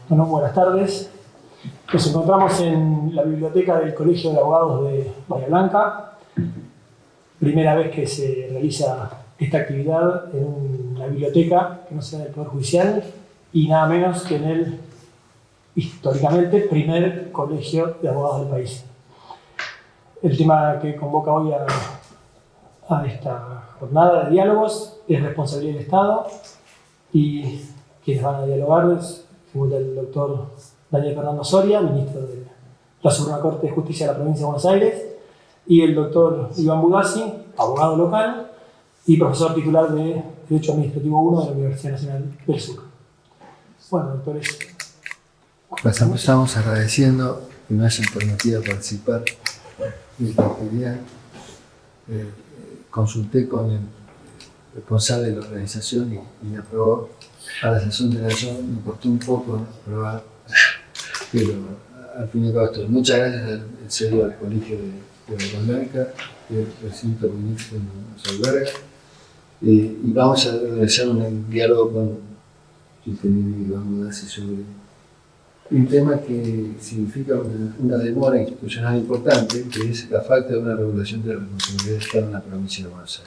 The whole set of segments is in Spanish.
Bueno, buenas tardes. Nos encontramos en la biblioteca del Colegio de Abogados de Bahía Blanca. Primera vez que se realiza esta actividad en una biblioteca que no sea del Poder Judicial y nada menos que en el, históricamente, primer colegio de abogados del país. El tema que convoca hoy a esta jornada de diálogos es responsabilidad del Estado, y quienes van a dialogar es el doctor Daniel Fernando Soria, ministro de la Suprema Corte de Justicia de la Provincia de Buenos Aires, y el doctor Iván Budassi, abogado local y profesor titular de Derecho Administrativo 1 de la Universidad Nacional del Sur. Bueno, doctores. Pues empezamos agradeciendo que me hayan permitido participar de esta actividad. Consulté con el responsable de la organización y me aprobó. A la sesión de la razón me costó un poco aprobar, pero al fin y al cabo estoy. Muchas gracias en serio al Colegio de Bahía Blanca, que el recinto ministro nos alberga, y vamos a realizar un diálogo con Iván Budassi sobre un tema que significa una demora institucional importante, que es la falta de una regulación de la responsabilidad del Estado en la provincia de Buenos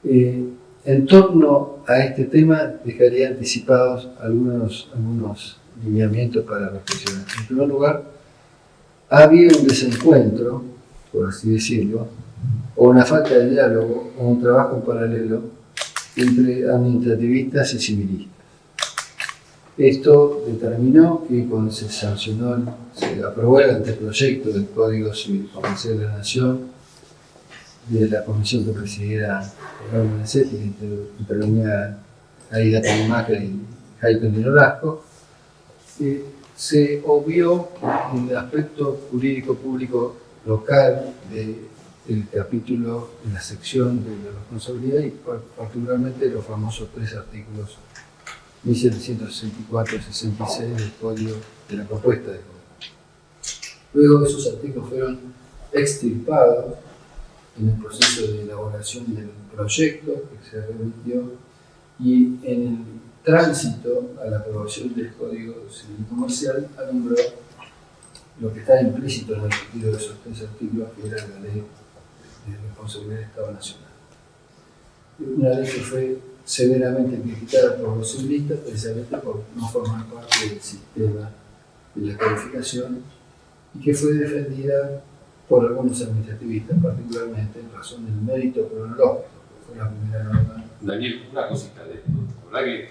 Aires. En torno a este tema, dejaría anticipados algunos lineamientos para reflexionar. En primer lugar, ha habido un desencuentro, por así decirlo, o una falta de diálogo, o un trabajo en paralelo entre administrativistas y civilistas. Esto determinó que cuando se aprobó el anteproyecto del Código Civil Comercial de la Nación, de la comisión que presidiera Raúl Benesetti, que intervenía Aida Talimaca y Jaime Nolasco, se obvió el aspecto jurídico público local del capítulo, de la sección de la responsabilidad y particularmente los famosos 3 artículos 1764 y 66 del Código de la propuesta de código. Luego esos artículos fueron extirpados en el proceso de elaboración del proyecto que se remitió y en el tránsito a la aprobación del Código Civil Comercial alumbró lo que está implícito en el retiro de esos 3 artículos, que era la Ley de Responsabilidad del Estado Nacional. Una ley que fue severamente criticada por los civilistas precisamente por no formar parte del sistema de la calificación y que fue defendida por algunos administrativistas, particularmente en razón del mérito cronológico, que fue la primera norma. Daniel, una cosita de esto. La verdad que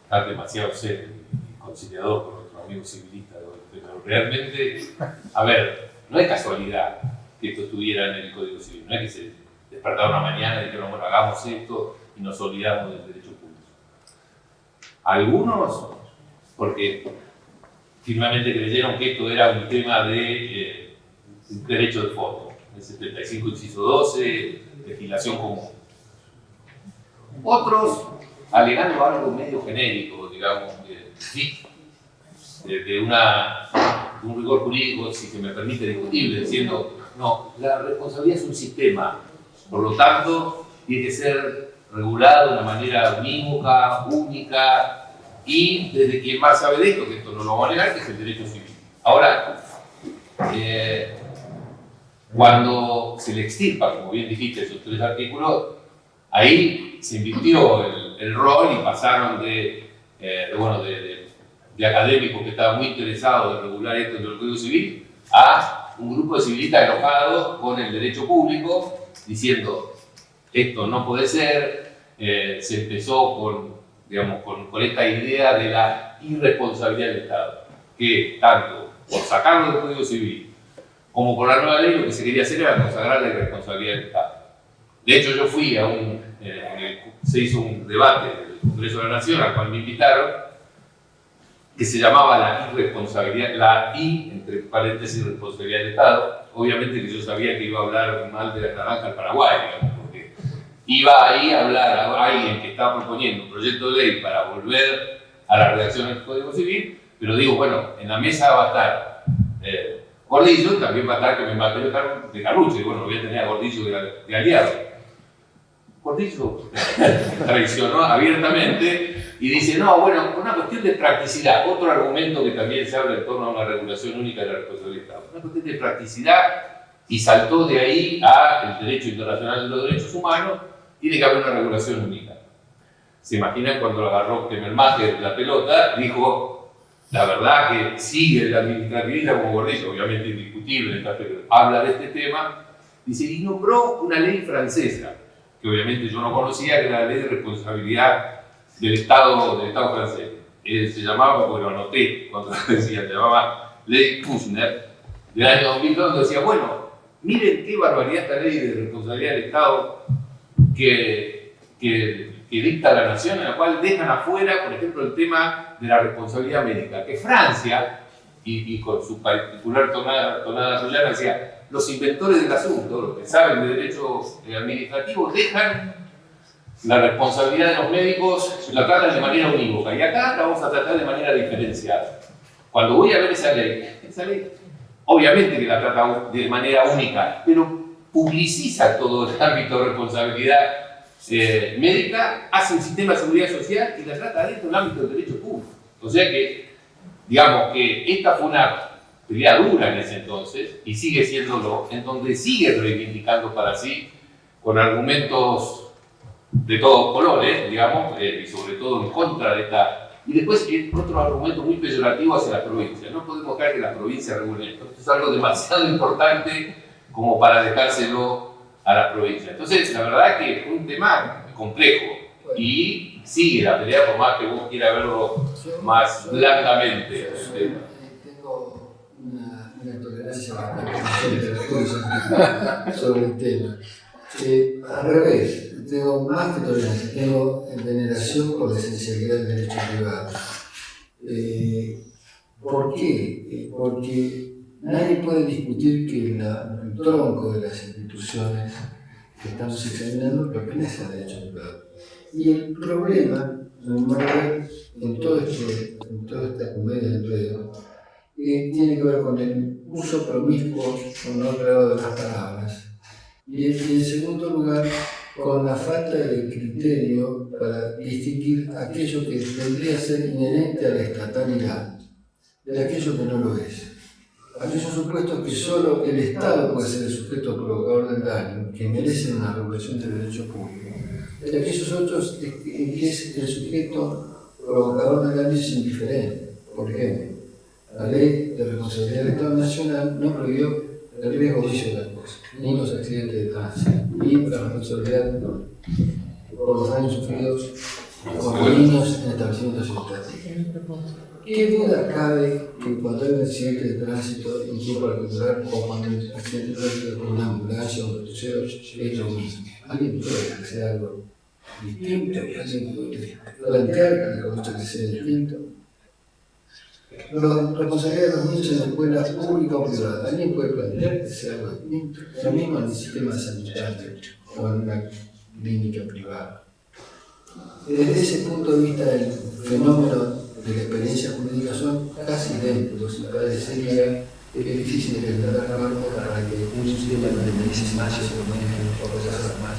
estar demasiado serio y conciliador con nuestros amigos civilistas, pero realmente, a ver, no es casualidad que esto estuviera en el Código Civil, no es que se despertaron una mañana y dijeron, bueno, hagamos esto y nos olvidamos del derecho público. Algunos, porque firmemente creyeron que esto era un tema de derecho de fondo, el 75 inciso 12, legislación común. Otros, alegando algo medio genérico, digamos, de un rigor jurídico, si se me permite, discutible, diciendo, no, la responsabilidad es un sistema, por lo tanto, tiene que ser regulado de una manera unívoca, única, y desde quien más sabe de esto, que esto no lo vamos a negar, que es el derecho civil. Ahora, cuando se le extirpa, como bien dijiste, esos 3 artículos, ahí se invirtió el rol y pasaron de académicos que estaban muy interesados en regular esto en el Código Civil a un grupo de civilistas enojados con el derecho público, diciendo esto no puede ser. Se empezó con esta idea de la irresponsabilidad del Estado, que tanto por sacarlo del Código Civil como por la nueva ley, lo que se quería hacer era consagrar la irresponsabilidad del Estado. De hecho, yo fui a se hizo un debate en el Congreso de la Nación, al cual me invitaron, que se llamaba la irresponsabilidad, la I, entre paréntesis, responsabilidad del Estado. Obviamente que yo sabía que iba a hablar mal de la naranja al Paraguay, digamos, porque iba ahí a hablar a alguien que estaba proponiendo un proyecto de ley para volver a la redacción del Código Civil, pero digo, bueno, en la mesa va a estar Gordillo, también va a estar que me mató de Carlucho, y bueno, voy a tener a Gordillo de aliado. Cortizo traicionó abiertamente y dice, no, bueno, una cuestión de practicidad, otro argumento que también se habla en torno a una regulación única de la responsabilidad del Estado, una cuestión de practicidad, y saltó de ahí al derecho internacional de los derechos humanos, tiene que haber una regulación única. ¿Se imaginan cuando lo agarró Kemermacher la pelota? Dijo, la verdad que sigue la administrativista como Gordillo, obviamente indiscutible, pero habla de este tema, dice, y nombró una ley francesa, que obviamente yo no conocía, que era la ley de responsabilidad del Estado francés. Se llamaba, porque lo anoté cuando lo decía, se llamaba Ley Kouchner, del año 2002, donde decía, bueno, miren qué barbaridad esta ley de responsabilidad del Estado que dicta la nación, en la cual dejan afuera, por ejemplo, el tema de la responsabilidad médica, que Francia, y con su particular tonada royana, decía, los inventores del asunto, los que saben de derecho administrativo, dejan la responsabilidad de los médicos, la tratan de manera unívoca, y acá la vamos a tratar de manera diferenciada. Cuando voy a ver esa ley, obviamente que la trata de manera única, pero publiciza todo el ámbito de responsabilidad médica, hace un sistema de seguridad social y la trata dentro del ámbito del derecho público. O sea que, digamos que esta fue una pelea dura en ese entonces, y sigue siéndolo, en donde sigue reivindicando para sí, con argumentos de todos colores, digamos, y sobre todo en contra de esta. Y después otro argumento muy peyorativo hacia las provincias. No podemos dejar que las provincias regulen esto. Esto es algo demasiado importante como para dejárselo a las provincias. Entonces, la verdad es que fue un tema complejo y sigue la pelea, por más que vos quieras verlo más blandamente. Tengo una tolerancia sobre el tema. Al revés, tengo más que tolerancia, tengo veneración por la esencialidad del derecho privado. ¿Por qué? Porque nadie puede discutir que el tronco de las instituciones que estamos examinando pertenece al derecho privado. Y el problema, en toda esta comedia del pedo, tiene que ver con el uso promiscuo, con no grado de las palabras. Y en segundo lugar, con la falta de criterio para distinguir aquello que tendría que ser inherente a la estatalidad de aquello que no lo es. Aquellos supuestos que solo el Estado puede ser el sujeto provocador del daño, que merecen una regulación del derecho público, de aquellos otros en que es el sujeto provocador del daño es indiferente. Por ejemplo, la ley de responsabilidad del Estado Nacional no prohibió el riesgo vicio de la cosa, ni los accidentes de tránsito, ni la responsabilidad por los daños sufridos por niños en establecimientos educativos. ¿Qué duda cabe que cuando hay un accidente de tránsito en tiempo particular o cuando el accidente de tránsito con una ambulancia o un crucero es lo mismo? ¿Alguien puede hacer algo distinto? ¿Alguien puede plantear que sea distinto? La responsabilidad de los niños en la escuela pública o privada, ¿alguien puede plantear que sea algo distinto? Lo mismo en el sistema sanitario o en una clínica privada. Desde ese punto de vista, el fenómeno de la experiencia jurídica son casi idénticos, y parecería que es difícil de entender para que un sistema independice más o cosas más.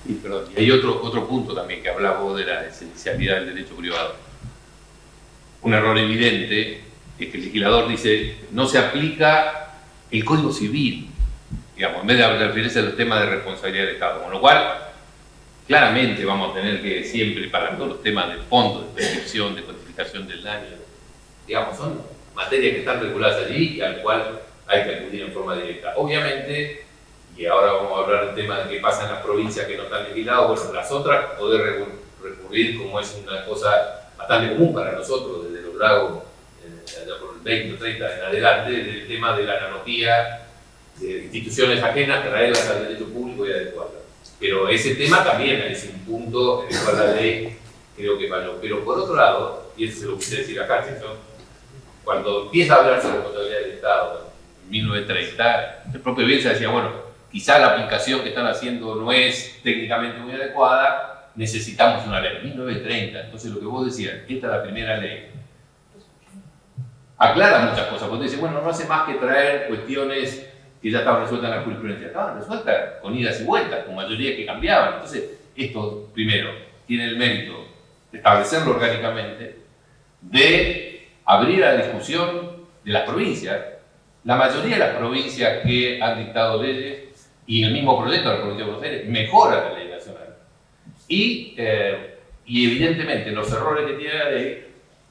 Y hay otro punto también que hablaba vos de la esencialidad del derecho privado. Un error evidente es que el legislador dice no se aplica el Código Civil, digamos, en vez de referirse a los temas de responsabilidad del Estado, con lo cual claramente vamos a tener que siempre, para todos los temas de fondo, de prescripción, de codificación del daño, digamos, son materias que están reguladas allí y al cual hay que acudir en forma directa. Obviamente, y ahora vamos a hablar del tema de qué pasa en las provincias que no están legisladas, bueno, las otras poder recurrir, como es una cosa bastante común para nosotros, desde los lagos, allá por el 20 o 30 en adelante, del tema de la analogía de instituciones ajenas, traerlas al derecho público y adecuarlas. Pero ese tema también es un punto en el cual la ley creo que falló. Pero por otro lado, y eso se lo quise decir acá, cuando empieza a hablarse de responsabilidad del Estado en 1930, el propio Bielsa decía, bueno, quizá la aplicación que están haciendo no es técnicamente muy adecuada, necesitamos una ley. 1930, entonces lo que vos decías, esta es la primera ley. Aclara muchas cosas, porque dice, bueno, no hace más que traer cuestiones que ya estaban resueltas en la jurisprudencia, estaban resueltas con idas y vueltas, con mayorías que cambiaban. Entonces, esto, primero, tiene el mérito de establecerlo orgánicamente, de abrir a la discusión de las provincias. La mayoría de las provincias que han dictado leyes, y el mismo proyecto de la provincia de Buenos Aires, mejora la ley nacional. Y evidentemente los errores que tiene la ley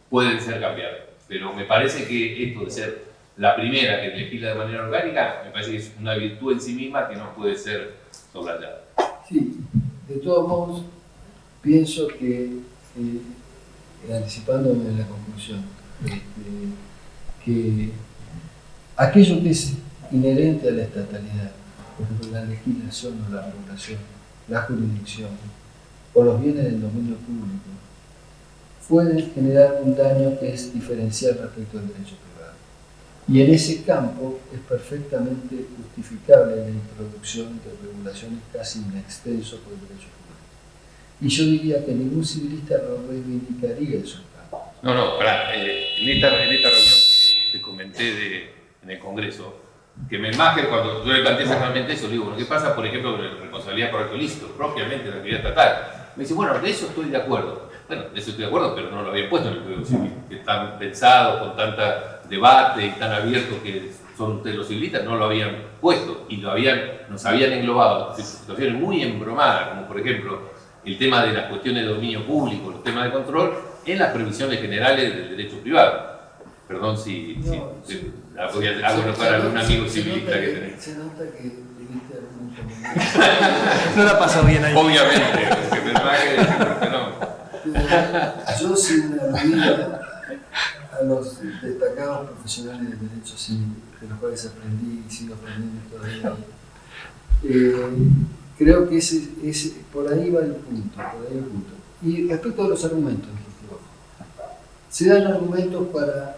pueden ser cambiados. Pero me parece que esto de ser la primera que legisla de manera orgánica, me parece que es una virtud en sí misma que no puede ser soslayada. Sí, de todos modos, pienso que, anticipándome en la conclusión, que aquello que es inherente a la estatalidad, por ejemplo, la legislación o la regulación, la jurisdicción o los bienes del dominio público, pueden generar un daño que es diferencial respecto al derecho privado. Y en ese campo es perfectamente justificable la introducción de regulaciones casi in extenso por el derecho privado. Y yo diría que ningún civilista lo reivindicaría esos campos. No, pará, en esta reunión que te comenté en el Congreso, que me imagen cuando yo le planteé exactamente eso, le digo, ¿qué pasa, por ejemplo, con la responsabilidad por acto ilícito, propiamente de la actividad estatal? Me dice, bueno, de eso estoy de acuerdo. Bueno, de eso estoy de acuerdo, pero no lo habían puesto en el Código Civil, que están pensados con tanta debate y tan abierto que son ustedes los civilistas, no lo habían puesto y nos habían englobado situaciones muy embromadas, como por ejemplo el tema de las cuestiones de dominio público, los temas de control, en las previsiones generales del derecho privado. Perdón si hago notar a algún amigo civilista que tenés. Se nota que viviste algún No la pasó bien ahí. Obviamente, porque pensaba que no. Yo, sin aludir a los destacados profesionales del derecho civil, de los cuales aprendí y sigo aprendiendo todavía, creo que por ahí va el punto. Y respecto a los argumentos, se dan argumentos para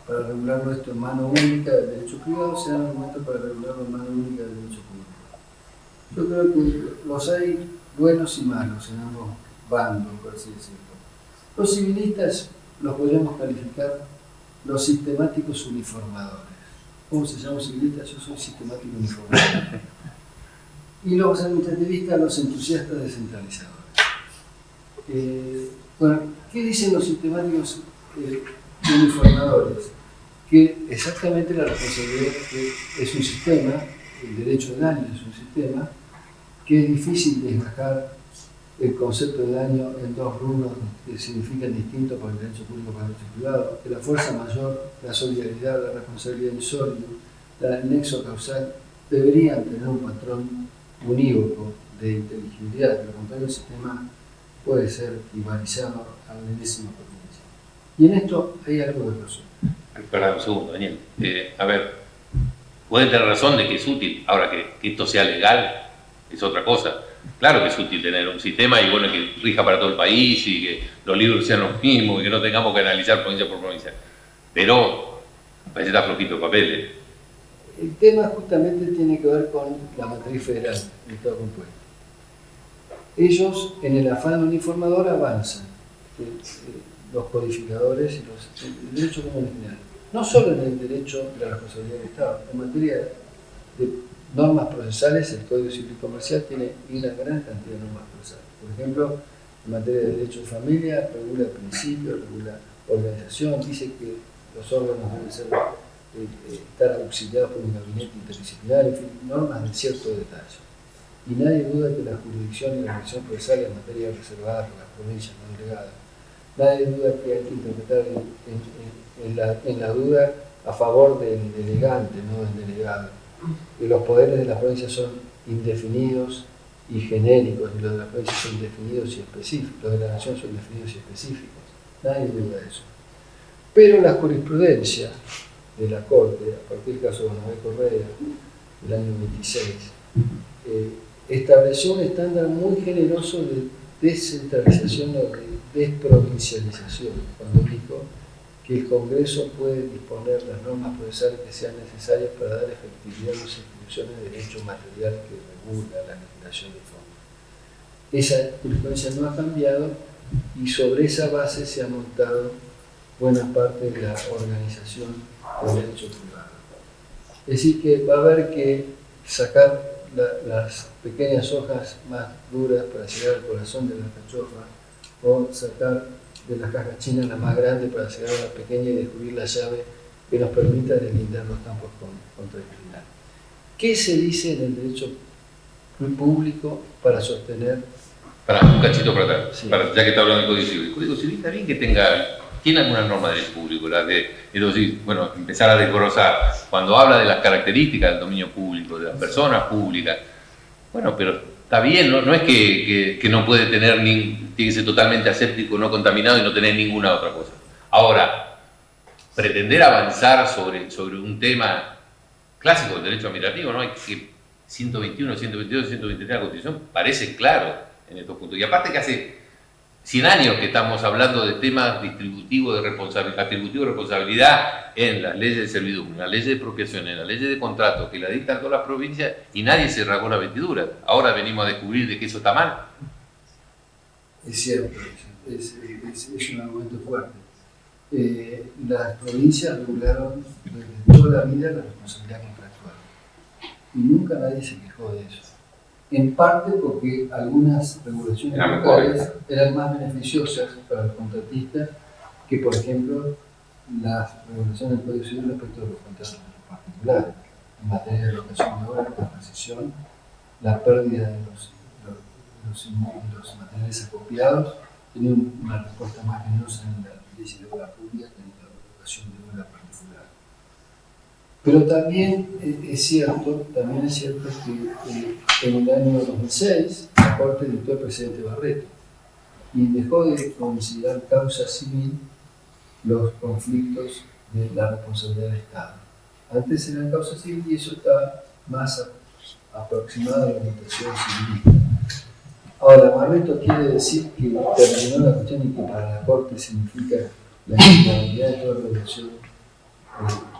regularlo esto en mano única del derecho privado, se dan argumentos para regularlo en mano única del derecho público. Yo creo que los hay buenos y malos en ambos bandos, por así decirlo. Los civilistas los podríamos calificar los sistemáticos uniformadores. ¿Cómo se llama civilista? Yo soy sistemático uniformador. Y los administrativistas, los entusiastas descentralizadores. Bueno, ¿qué dicen los sistemáticos uniformadores? Que exactamente la responsabilidad que es un sistema, el derecho de daño es un sistema, que es difícil desgajar el concepto de daño en dos rubros que significan distintos para el derecho público y para el derecho privado, que la fuerza mayor, la solidaridad, la responsabilidad insólita, el nexo causal, deberían tener un patrón unívoco de inteligibilidad, de lo contrario el sistema puede ser igualizado a la enésima potencia. Y en esto hay algo de razón. Perdón, un segundo, Daniel. A ver, pueden tener razón de que es útil, ahora que esto sea legal, es otra cosa. Claro que es útil tener un sistema y bueno, que rija para todo el país y que los libros sean los mismos y que no tengamos que analizar provincia por provincia. Pero parece que está flojito el papel. El tema justamente tiene que ver con la matriz federal del Estado compuesto. Ellos, en el afán uniformador, avanzan. Los codificadores y el derecho común en general. No solo en el derecho de la responsabilidad del Estado, en materia de normas procesales, el Código Civil Comercial tiene una gran cantidad de normas procesales. Por ejemplo, en materia de derecho de familia, regula principios, regula organización, dice que los órganos deben estar auxiliados por un gabinete interdisciplinario, en fin, normas de cierto detalle. Y nadie duda que la jurisdicción y la elección procesal en materia reservada por las provincias no delegadas. Nadie duda que hay que interpretar en la duda a favor del delegante, no del delegado. Que los poderes de las provincias son indefinidos y genéricos, y los de las provincias son definidos y específicos, los de la nación son definidos y específicos. Nadie duda de eso. Pero la jurisprudencia de la Corte, a partir del caso de Bernabé Correa, del año 26, estableció un estándar muy generoso de descentralización o de desprovincialización, cuando dijo que el Congreso puede disponer las normas procesales que sean necesarias para dar efectividad a las instituciones de derecho material que regula la legislación de fondo. Esa jurisprudencia no ha cambiado y sobre esa base se ha montado buena parte de la organización del derecho privado. Es decir, que va a haber que sacar las pequeñas hojas más duras para llegar al corazón de la alcachofa, o sacar de las cajas chinas la más grande para llegar a la pequeña y descubrir la llave que nos permita deslindar los campos contra el criminal. ¿Qué se dice en el derecho público para sostener? Para un cachito para atrás, Sí. ya que está hablando del Código Civil. El Código Civil está bien que tiene alguna norma de derecho público, es decir, bueno, empezar a desglosar. Cuando habla de las características del dominio público, de las personas públicas, bueno, pero está bien, no es que no puede tener, tiene que ser totalmente aséptico, no contaminado y no tener ninguna otra cosa. Ahora, pretender avanzar sobre un tema clásico del derecho administrativo, ¿no? Hay que 121, 122, 123 de la Constitución parece claro en estos puntos. Y aparte que hace 100 años que estamos hablando de temas distributivos de responsabilidad en las leyes de servidumbre, en las leyes de expropiación, en las leyes de contrato, que la dictan todas las provincias y nadie se rasgó la vestidura. Ahora venimos a descubrir de que eso está mal. Es cierto, es un argumento fuerte. Las provincias regularon desde toda la vida la responsabilidad contractual y nunca nadie se quejó de eso. En parte porque algunas regulaciones locales eran más beneficiosas para los contratistas que, por ejemplo, las regulaciones del Código Civil respecto de los contratos particulares. En materia de locación de obra, la transición, la pérdida de los materiales acopiados, tenían una respuesta más generosa en la ley de obra pública que en la locación de obra particular. Pero también es cierto que en el año 2006 la Corte dictó el presidente Barreto y dejó de considerar causa civil los conflictos de la responsabilidad del Estado. Antes eran causa civil y eso está más aproximado a la orientación civilista. Ahora, Barreto quiere decir que terminó la cuestión y que para la Corte significa la inviolabilidad de toda regulación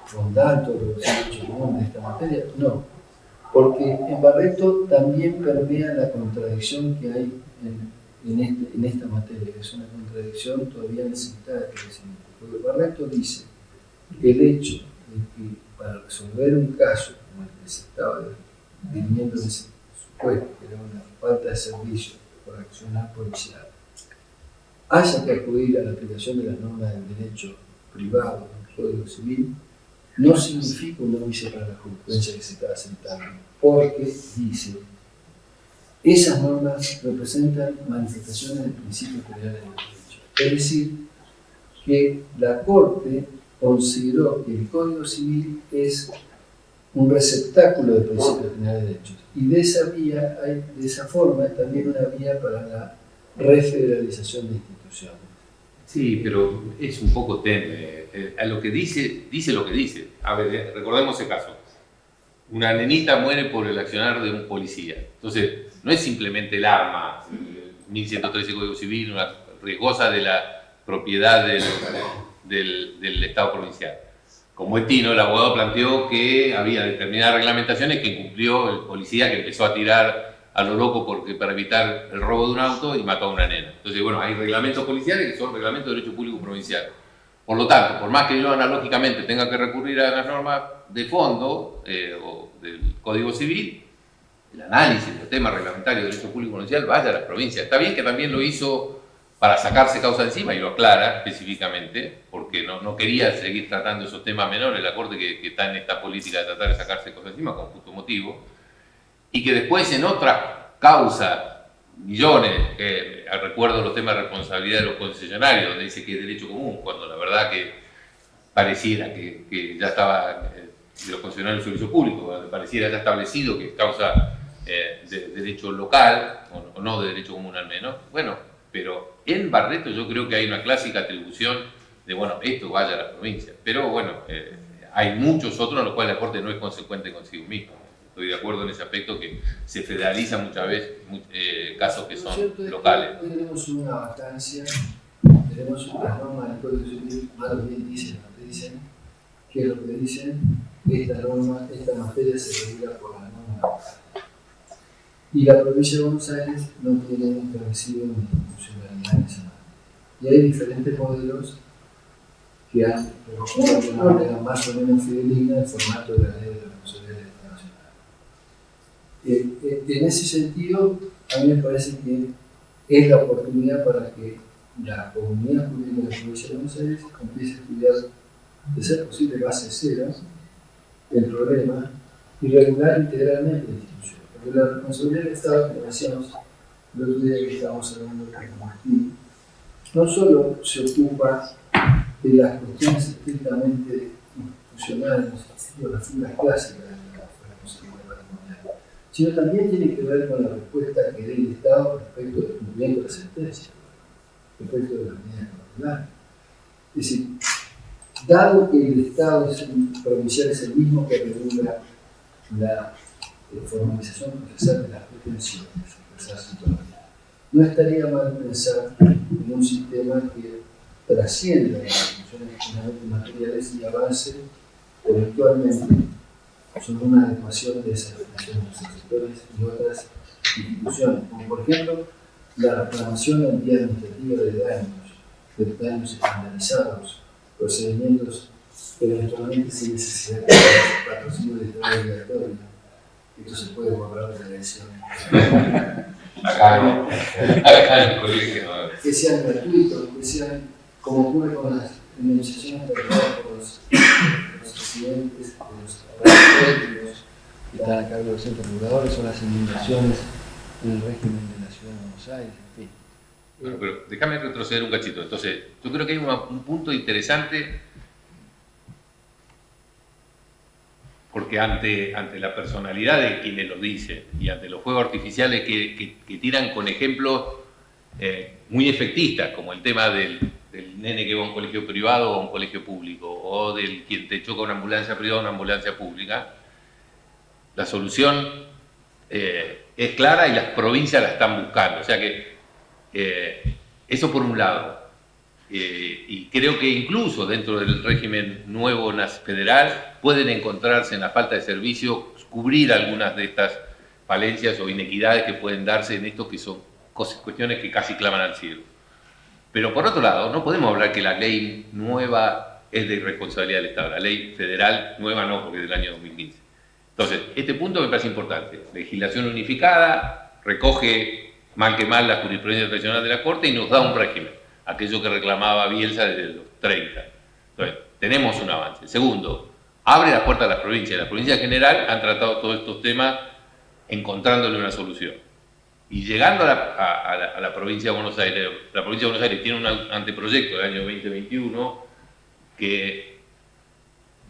fondal, toda regulación de derechos comunes de esta materia. No, porque en Barreto también permea la contradicción que hay en esta materia, que es una contradicción todavía necesitada de crecimiento. Porque Barreto dice que el hecho de que para resolver un caso como el que se estaba viviendo en ese supuesto, que era una falta de servicio por accionar policial, haya que acudir a la aplicación de las normas del derecho privado del Código Civil, no significa un óbice para la jurisprudencia que se está sentando, porque, dice, esas normas representan manifestaciones del principio general del derecho. Es decir, que la Corte consideró que el Código Civil es un receptáculo de principios generales de derechos. Y de esa forma, es también una vía para la refederalización de instituciones. Sí, pero es un poco tenue. A lo que dice lo que dice. A ver, recordemos ese caso. Una nenita muere por el accionar de un policía. Entonces, no es simplemente el arma, 1113 Código Civil, una riesgosa de la propiedad del Estado provincial. Como Tino, el abogado planteó que había determinadas reglamentaciones que incumplió el policía, que empezó a tirar a lo loco para evitar el robo de un auto y mató a una nena. Entonces, bueno, hay reglamentos policiales que son reglamentos de derecho público provincial. Por lo tanto, por más que yo analógicamente tenga que recurrir a las normas de fondo o del Código Civil, el análisis del tema reglamentario de derecho público provincial vaya a las provincias. Está bien que también lo hizo para sacarse causa de encima, y lo aclara específicamente, porque no quería seguir tratando esos temas menores, la Corte que está en esta política de tratar de sacarse cosas de encima con justo motivo, y que después en otra causa, millones, recuerdo los temas de responsabilidad de los concesionarios, donde dice que es derecho común, cuando la verdad que pareciera que ya estaba, de los concesionarios de servicio público, donde pareciera ya establecido que es causa de derecho local, o no de derecho común al menos. Bueno, pero en Barreto yo creo que hay una clásica atribución de, bueno, esto vaya a la provincia. Pero bueno, hay muchos otros en los cuales la Corte no es consecuente consigo misma. Estoy de acuerdo en ese aspecto, que se federalizan muchas veces casos que son locales. Hoy tenemos una vacancia, tenemos las normas del Código Civil, más bien dicen lo que dicen, que es lo que dicen, esta materia se regula por la norma local. Y la provincia de Buenos Aires no tiene establecido ni institucionalidad en esa materia. Y hay diferentes modelos que han recogido de una manera más o menos fidedigna el formato de la ley de la en ese sentido, a mí me parece que es la oportunidad para que la comunidad jurídica de la provincia de Buenos Aires empiece a estudiar, de ser posible, base cero, el problema y regular integralmente la institución. Porque la responsabilidad del Estado, como decíamos el otro día que estábamos hablando con Martín, no solo se ocupa de las cuestiones estrictamente institucionales, de las figuras clásicas de la responsabilidad patrimonial, sino también tiene que ver con la respuesta que dé el Estado respecto del cumplimiento de la sentencia, respecto de las medidas cautelares. Es decir, dado que el Estado provincial es el mismo que regula la formalización procesal de las pretensiones, no estaría mal pensar en un sistema que trascienda las instituciones finalmente materiales y avance eventualmente sobre una adecuación de esas relaciones de los sectores y otras instituciones, como por ejemplo la reclamación en vía administrativa de daños estandarizados, procedimientos que eventualmente sin necesidad de patrocinio de Estado obligatorio. Esto se puede borrar de la elección. Acá no. Acá en el colegio no. Que sean gratuitos, que sean como ocurre con las indemnizaciones preparadas por los residentes, de los políticos que están a cargo de los centros reguladores, o las inundaciones en el régimen de la ciudad de Buenos Aires, en fin. Bueno, pero déjame retroceder un cachito. Entonces, yo creo que hay un punto interesante, porque ante la personalidad de quienes lo dicen y ante los fuegos artificiales que tiran con ejemplos muy efectistas, como el tema del nene que va a un colegio privado o a un colegio público, o del quien te choca una ambulancia privada o una ambulancia pública, la solución es clara y las provincias la están buscando. O sea que eso por un lado. Y creo que incluso dentro del régimen nuevo federal pueden encontrarse en la falta de servicio, cubrir algunas de estas falencias o inequidades que pueden darse en esto, que son cuestiones que casi claman al cielo. Pero por otro lado, no podemos hablar que la ley nueva es de irresponsabilidad del Estado. La ley federal nueva no, porque es del año 2015. Entonces, este punto me parece importante. Legislación unificada, recoge mal que mal la jurisprudencia tradicional de la Corte y nos da un régimen, aquello que reclamaba Bielsa desde los 30. Entonces, tenemos un avance. Segundo, abre las puertas a las provincias. Las provincias en general han tratado todos estos temas encontrándole una solución. Y llegando a la provincia de Buenos Aires, la provincia de Buenos Aires tiene un anteproyecto del año 2021 que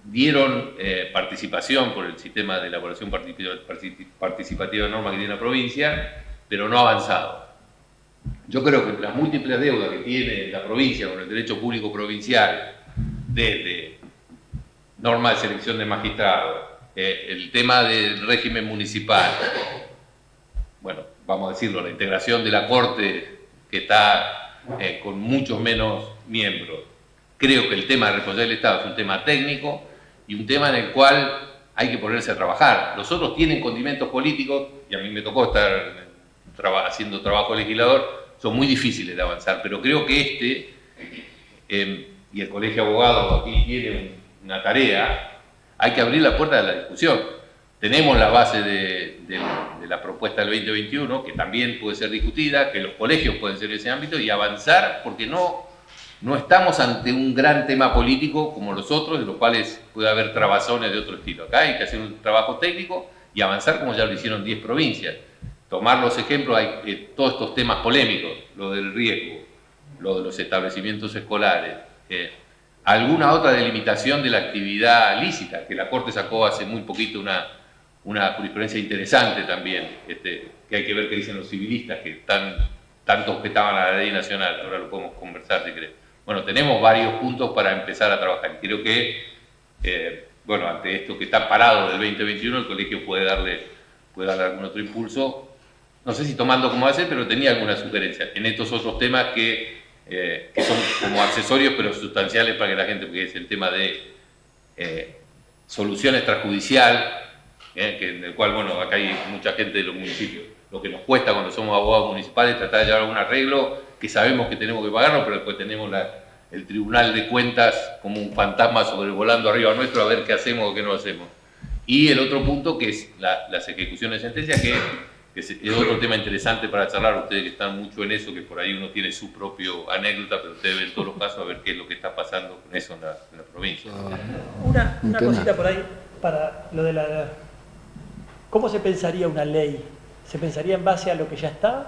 dieron participación por el sistema de elaboración participativa de normas que tiene la provincia, pero no ha avanzado. Yo creo que las múltiples deudas que tiene la provincia con el derecho público provincial, desde norma de selección de magistrados, el tema del régimen municipal, bueno, vamos a decirlo, la integración de la Corte, que está con muchos menos miembros. Creo que el tema de responsabilidad del Estado es un tema técnico y un tema en el cual hay que ponerse a trabajar. Los otros tienen condimentos políticos, y a mí me tocó estar haciendo trabajo legislador, son muy difíciles de avanzar, pero creo que y el Colegio de Abogados aquí tiene una tarea, hay que abrir la puerta de la discusión. Tenemos la base de la propuesta del 2021, que también puede ser discutida, que los colegios pueden ser ese ámbito, y avanzar, porque no estamos ante un gran tema político como los otros, de los cuales puede haber trabazones de otro estilo. Acá hay que hacer un trabajo técnico y avanzar como ya lo hicieron 10 provincias. Tomar los ejemplos, hay todos estos temas polémicos, lo del riesgo, lo de los establecimientos escolares, alguna otra delimitación de la actividad lícita, que la Corte sacó hace muy poquito una jurisprudencia interesante también, que hay que ver qué dicen los civilistas, que tanto objetaban a la ley nacional. Ahora lo podemos conversar si querés. Bueno, tenemos varios puntos para empezar a trabajar. Creo que, bueno, ante esto que está parado del 2021, el colegio puede darle algún otro impulso. No sé si tomando como base, pero tenía alguna sugerencia en estos otros temas que son como accesorios, pero sustanciales para que la gente, porque es el tema de solución extrajudicial, en el cual, bueno, acá hay mucha gente de los municipios. Lo que nos cuesta cuando somos abogados municipales tratar de llevar algún arreglo que sabemos que tenemos que pagarlo, pero después tenemos el Tribunal de Cuentas como un fantasma sobrevolando arriba nuestro a ver qué hacemos o qué no hacemos. Y el otro punto que es las ejecuciones de sentencia, que es otro tema interesante para charlar, ustedes que están mucho en eso, que por ahí uno tiene su propio anécdota, pero ustedes ven todos los casos a ver qué es lo que está pasando con eso en la provincia. Una cosita por ahí para lo de la... ¿Cómo se pensaría una ley? ¿Se pensaría en base a lo que ya está,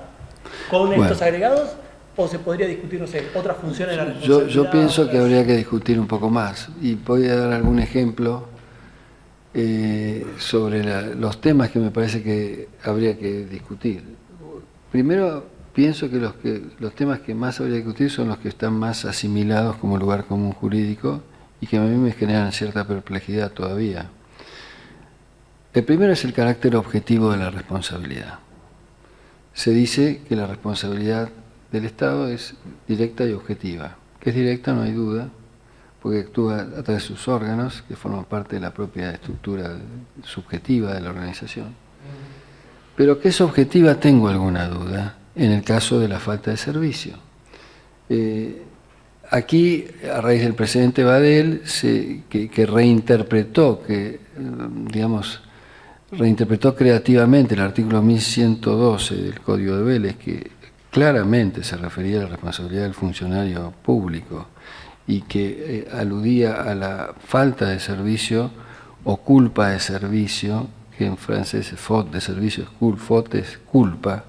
con estos agregados, o se podría discutir, no sé, otras funciones de la responsabilidad? Yo pienso que habría que discutir un poco más, y voy a dar algún ejemplo sobre los temas que me parece que habría que discutir. Primero, pienso que los temas que más habría que discutir son los que están más asimilados como lugar común jurídico y que a mí me generan cierta perplejidad todavía. El primero es el carácter objetivo de la responsabilidad. Se dice que la responsabilidad del Estado es directa y objetiva. Que es directa no hay duda, porque actúa a través de sus órganos, que forman parte de la propia estructura subjetiva de la organización. Pero que es objetiva tengo alguna duda en el caso de la falta de servicio. Aquí, a raíz del presidente Badel, que reinterpretó, reinterpretó creativamente el artículo 1112 del Código de Vélez, que claramente se refería a la responsabilidad del funcionario público y que aludía a la falta de servicio o culpa de servicio, que en francés es faute de servicio, faute es culpa.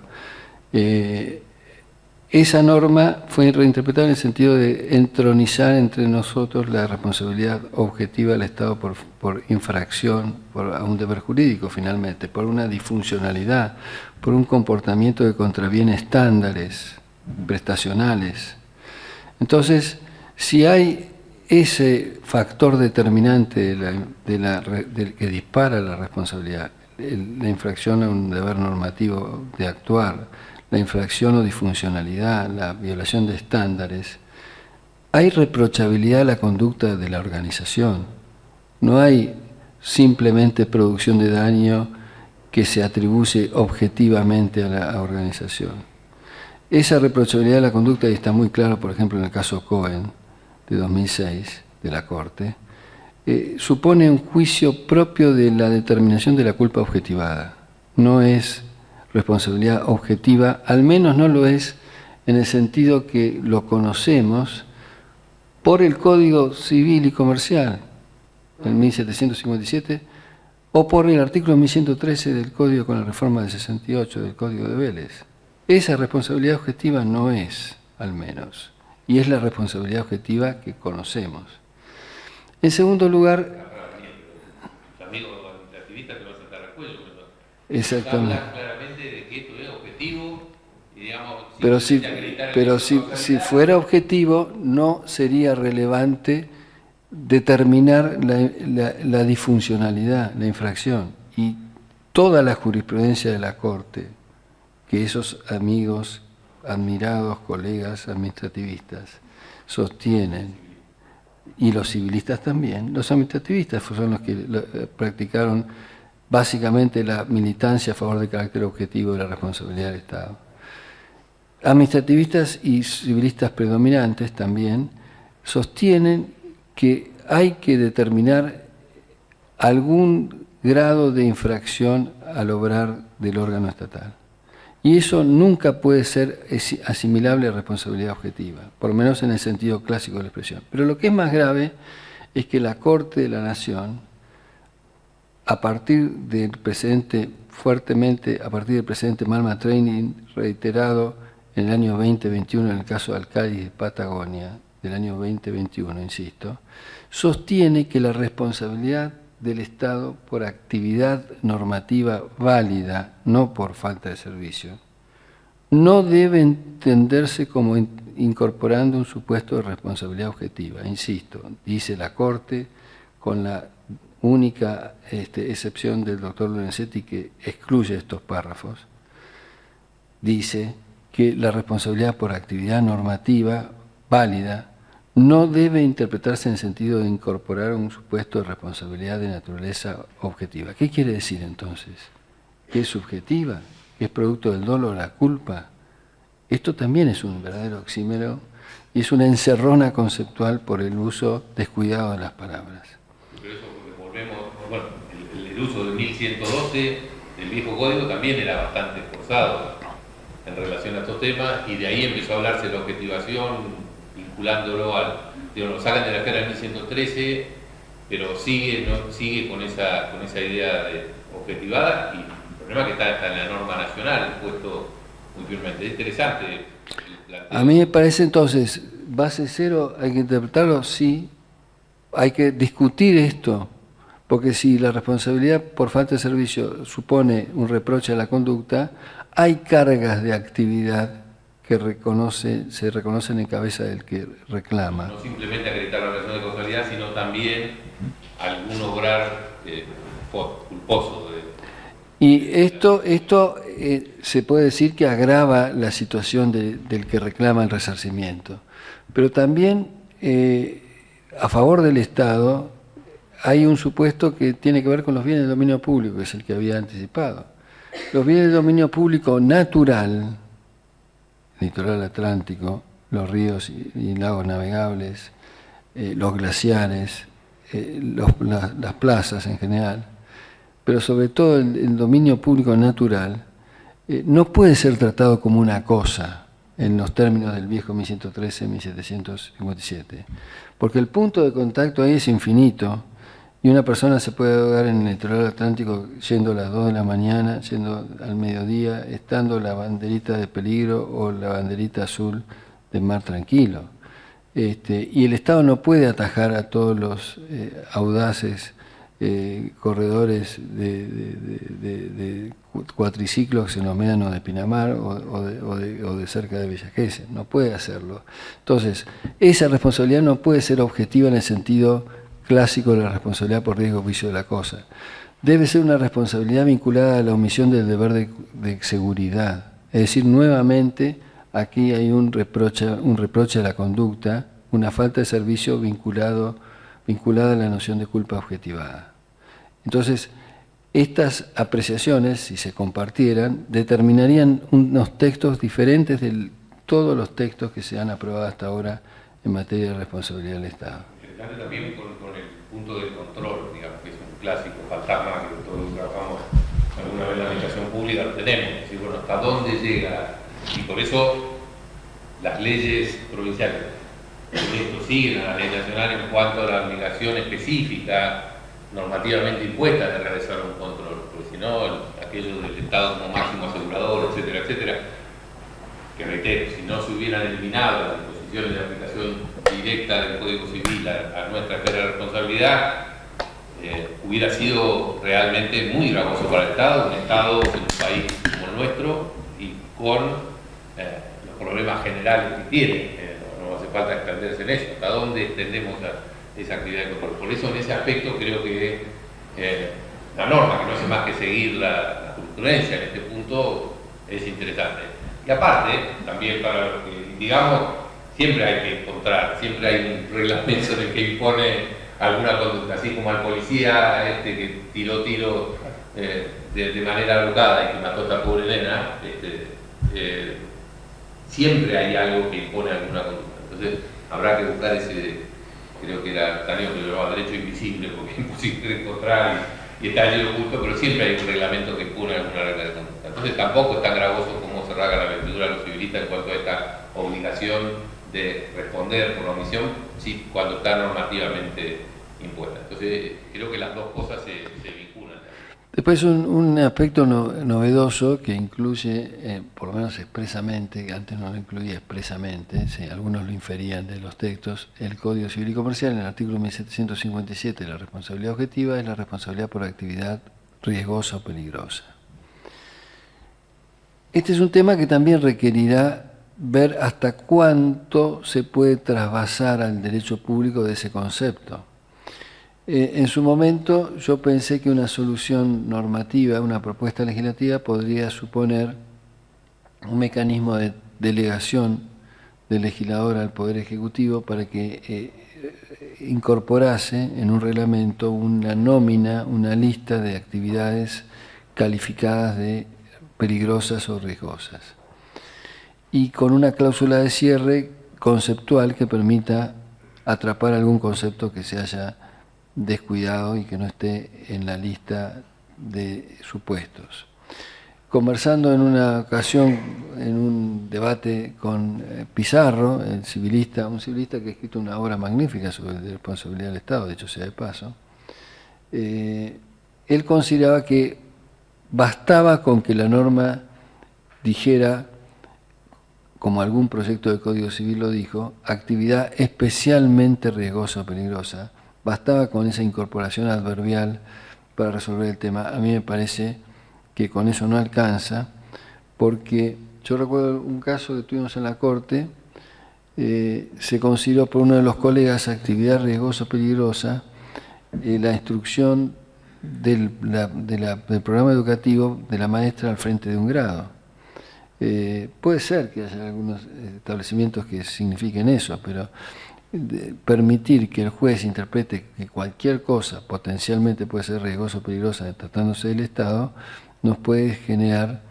Esa norma fue reinterpretada en el sentido de entronizar entre nosotros la responsabilidad objetiva del Estado por infracción a un deber jurídico, finalmente, por una disfuncionalidad, por un comportamiento que contraviene estándares prestacionales. Entonces, si hay ese factor determinante que dispara la responsabilidad, la infracción a un deber normativo de actuar, la infracción o disfuncionalidad, la violación de estándares, hay reprochabilidad a la conducta de la organización. No hay simplemente producción de daño que se atribuye objetivamente a la organización. Esa reprochabilidad de la conducta, y está muy claro, por ejemplo, en el caso Cohen de 2006 de la Corte, supone un juicio propio de la determinación de la culpa objetivada. No es responsabilidad objetiva, al menos no lo es en el sentido que lo conocemos por el Código Civil y Comercial, en 1757, o por el artículo 1113 del Código con la reforma del 68 del Código de Vélez. Esa responsabilidad objetiva no es, al menos, y es la responsabilidad objetiva que conocemos. En segundo lugar, amigo administrativista te va a saltar al cuello, exactamente. Habla claramente de que esto es objetivo y digamos, pero si fuera objetivo, no sería relevante determinar la disfuncionalidad, la infracción. Y toda la jurisprudencia de la Corte, que esos amigos, admirados colegas administrativistas sostienen, y los civilistas también, los administrativistas son los que practicaron básicamente la militancia a favor del carácter objetivo de la responsabilidad del Estado. Administrativistas y civilistas predominantes también sostienen que hay que determinar algún grado de infracción al obrar del órgano estatal. Y eso nunca puede ser asimilable a responsabilidad objetiva, por lo menos en el sentido clásico de la expresión. Pero lo que es más grave es que la Corte de la Nación, a partir del precedente Malma Training reiterado en el año 2021 en el caso de Alcalde de Patagonia, del año 2021, insisto, sostiene que la responsabilidad del Estado por actividad normativa válida, no por falta de servicio, no debe entenderse como incorporando un supuesto de responsabilidad objetiva. Insisto, dice la Corte, con la única excepción del doctor Lorenzetti que excluye estos párrafos, dice que la responsabilidad por actividad normativa válida no debe interpretarse en el sentido de incorporar un supuesto de responsabilidad de naturaleza objetiva. ¿Qué quiere decir entonces? ¿Que es subjetiva? ¿Que es producto del dolo o la culpa? Esto también es un verdadero oxímoro y es una encerrona conceptual por el uso descuidado de las palabras. Pero eso porque volvemos, bueno, el el uso del 1112 del viejo código también era bastante forzado en relación a estos temas, y de ahí empezó a hablarse de la objetivación, vinculándolo lo sacan de la esfera del 1113, pero sigue con esa idea de objetivada, y el problema es que está en la norma nacional, puesto muy firmemente. Es interesante. A mí me parece entonces, base cero, hay que interpretarlo, sí, hay que discutir esto, porque si la responsabilidad por falta de servicio supone un reproche a la conducta, hay cargas de actividad que se reconocen en cabeza del que reclama. No simplemente acreditar la relación de causalidad, sino también algún obrar culposo. Y esto se puede decir que agrava la situación del que reclama el resarcimiento. Pero también, a favor del Estado, hay un supuesto que tiene que ver con los bienes de dominio público, que es el que había anticipado. Los bienes de dominio público natural, litoral atlántico, los ríos y lagos navegables, los glaciares, las plazas en general, pero sobre todo el dominio público natural, no puede ser tratado como una cosa en los términos del viejo 1113-1757, porque el punto de contacto ahí es infinito, y una persona se puede ahogar en el litoral atlántico yendo a las 2 de la mañana, yendo al mediodía, estando la banderita de peligro o la banderita azul de mar tranquilo. Y el Estado no puede atajar a todos los audaces corredores de cuatriciclos que se nombran o de Pinamar o de cerca de Villa Gesell. No puede hacerlo. Entonces, esa responsabilidad no puede ser objetiva en el sentido clásico de la responsabilidad por riesgo o vicio de la cosa. Debe ser una responsabilidad vinculada a la omisión del deber de seguridad. Es decir, nuevamente, aquí hay un reproche a la conducta, una falta de servicio vinculada a la noción de culpa objetivada. Entonces, estas apreciaciones, si se compartieran, determinarían unos textos diferentes de todos los textos que se han aprobado hasta ahora en materia de responsabilidad del Estado. También con el punto del control, digamos, que es un clásico fantasma que todos trabajamos alguna vez en la administración pública, lo tenemos. Es decir, bueno, ¿hasta dónde llega? Y por eso las leyes provinciales siguen a la ley nacional en cuanto a la obligación específica normativamente impuesta de realizar un control, porque si no, aquello del Estado como máximo asegurador, etcétera, etcétera, que reitero, si no se hubieran eliminado las disposiciones de aplicación directa del Código Civil a nuestra esfera de responsabilidad, hubiera sido realmente muy gravoso para el Estado, en un país como el nuestro y con los problemas generales que tiene. No hace falta extenderse en eso. ¿Hasta dónde extendemos esa actividad de control? Por eso, en ese aspecto, creo que la norma, que no hace más que seguir la jurisprudencia en este punto, es interesante. Y aparte, también para lo que, digamos, siempre hay que encontrar, siempre hay un reglamento en el que impone alguna conducta, así como al policía que tiró de manera alocada y que mató a esta pobre nena, siempre hay algo que impone alguna conducta. Entonces habrá que buscar ese, creo que era Taneo que lo llamaba derecho invisible, porque es imposible de encontrar y está allí oculto, pero siempre hay un reglamento que impone alguna regla de conducta. Entonces tampoco es tan gravoso como se rasga la vestidura a los civilistas en cuanto a esta obligación de responder por la omisión, sí, cuando está normativamente impuesta. Entonces creo que las dos cosas se vinculan. Después un aspecto novedoso que incluye, por lo menos expresamente, que antes no lo incluía expresamente, sí, algunos lo inferían de los textos, el Código Civil y Comercial, en el artículo 1757, la responsabilidad objetiva es la responsabilidad por actividad riesgosa o peligrosa. Este es un tema que también requerirá ver hasta cuánto se puede trasvasar al derecho público de ese concepto. En su momento yo pensé que una solución normativa, una propuesta legislativa, podría suponer un mecanismo de delegación del legislador al Poder Ejecutivo para que incorporase en un reglamento una nómina, una lista de actividades calificadas de peligrosas o riesgosas, y con una cláusula de cierre conceptual que permita atrapar algún concepto que se haya descuidado y que no esté en la lista de supuestos. Conversando en una ocasión, en un debate con Pizarro, un civilista que ha escrito una obra magnífica sobre la responsabilidad del Estado, de hecho sea de paso, él consideraba que bastaba con que la norma dijera, como algún proyecto de Código Civil lo dijo, actividad especialmente riesgosa o peligrosa. Bastaba con esa incorporación adverbial para resolver el tema. A mí me parece que con eso no alcanza, porque yo recuerdo un caso que tuvimos en la Corte, se consideró por uno de los colegas actividad riesgosa o peligrosa, la instrucción del programa educativo de la maestra al frente de un grado. Puede ser que haya algunos establecimientos que signifiquen eso, pero permitir que el juez interprete que cualquier cosa potencialmente puede ser riesgosa o peligrosa tratándose del Estado, nos puede generar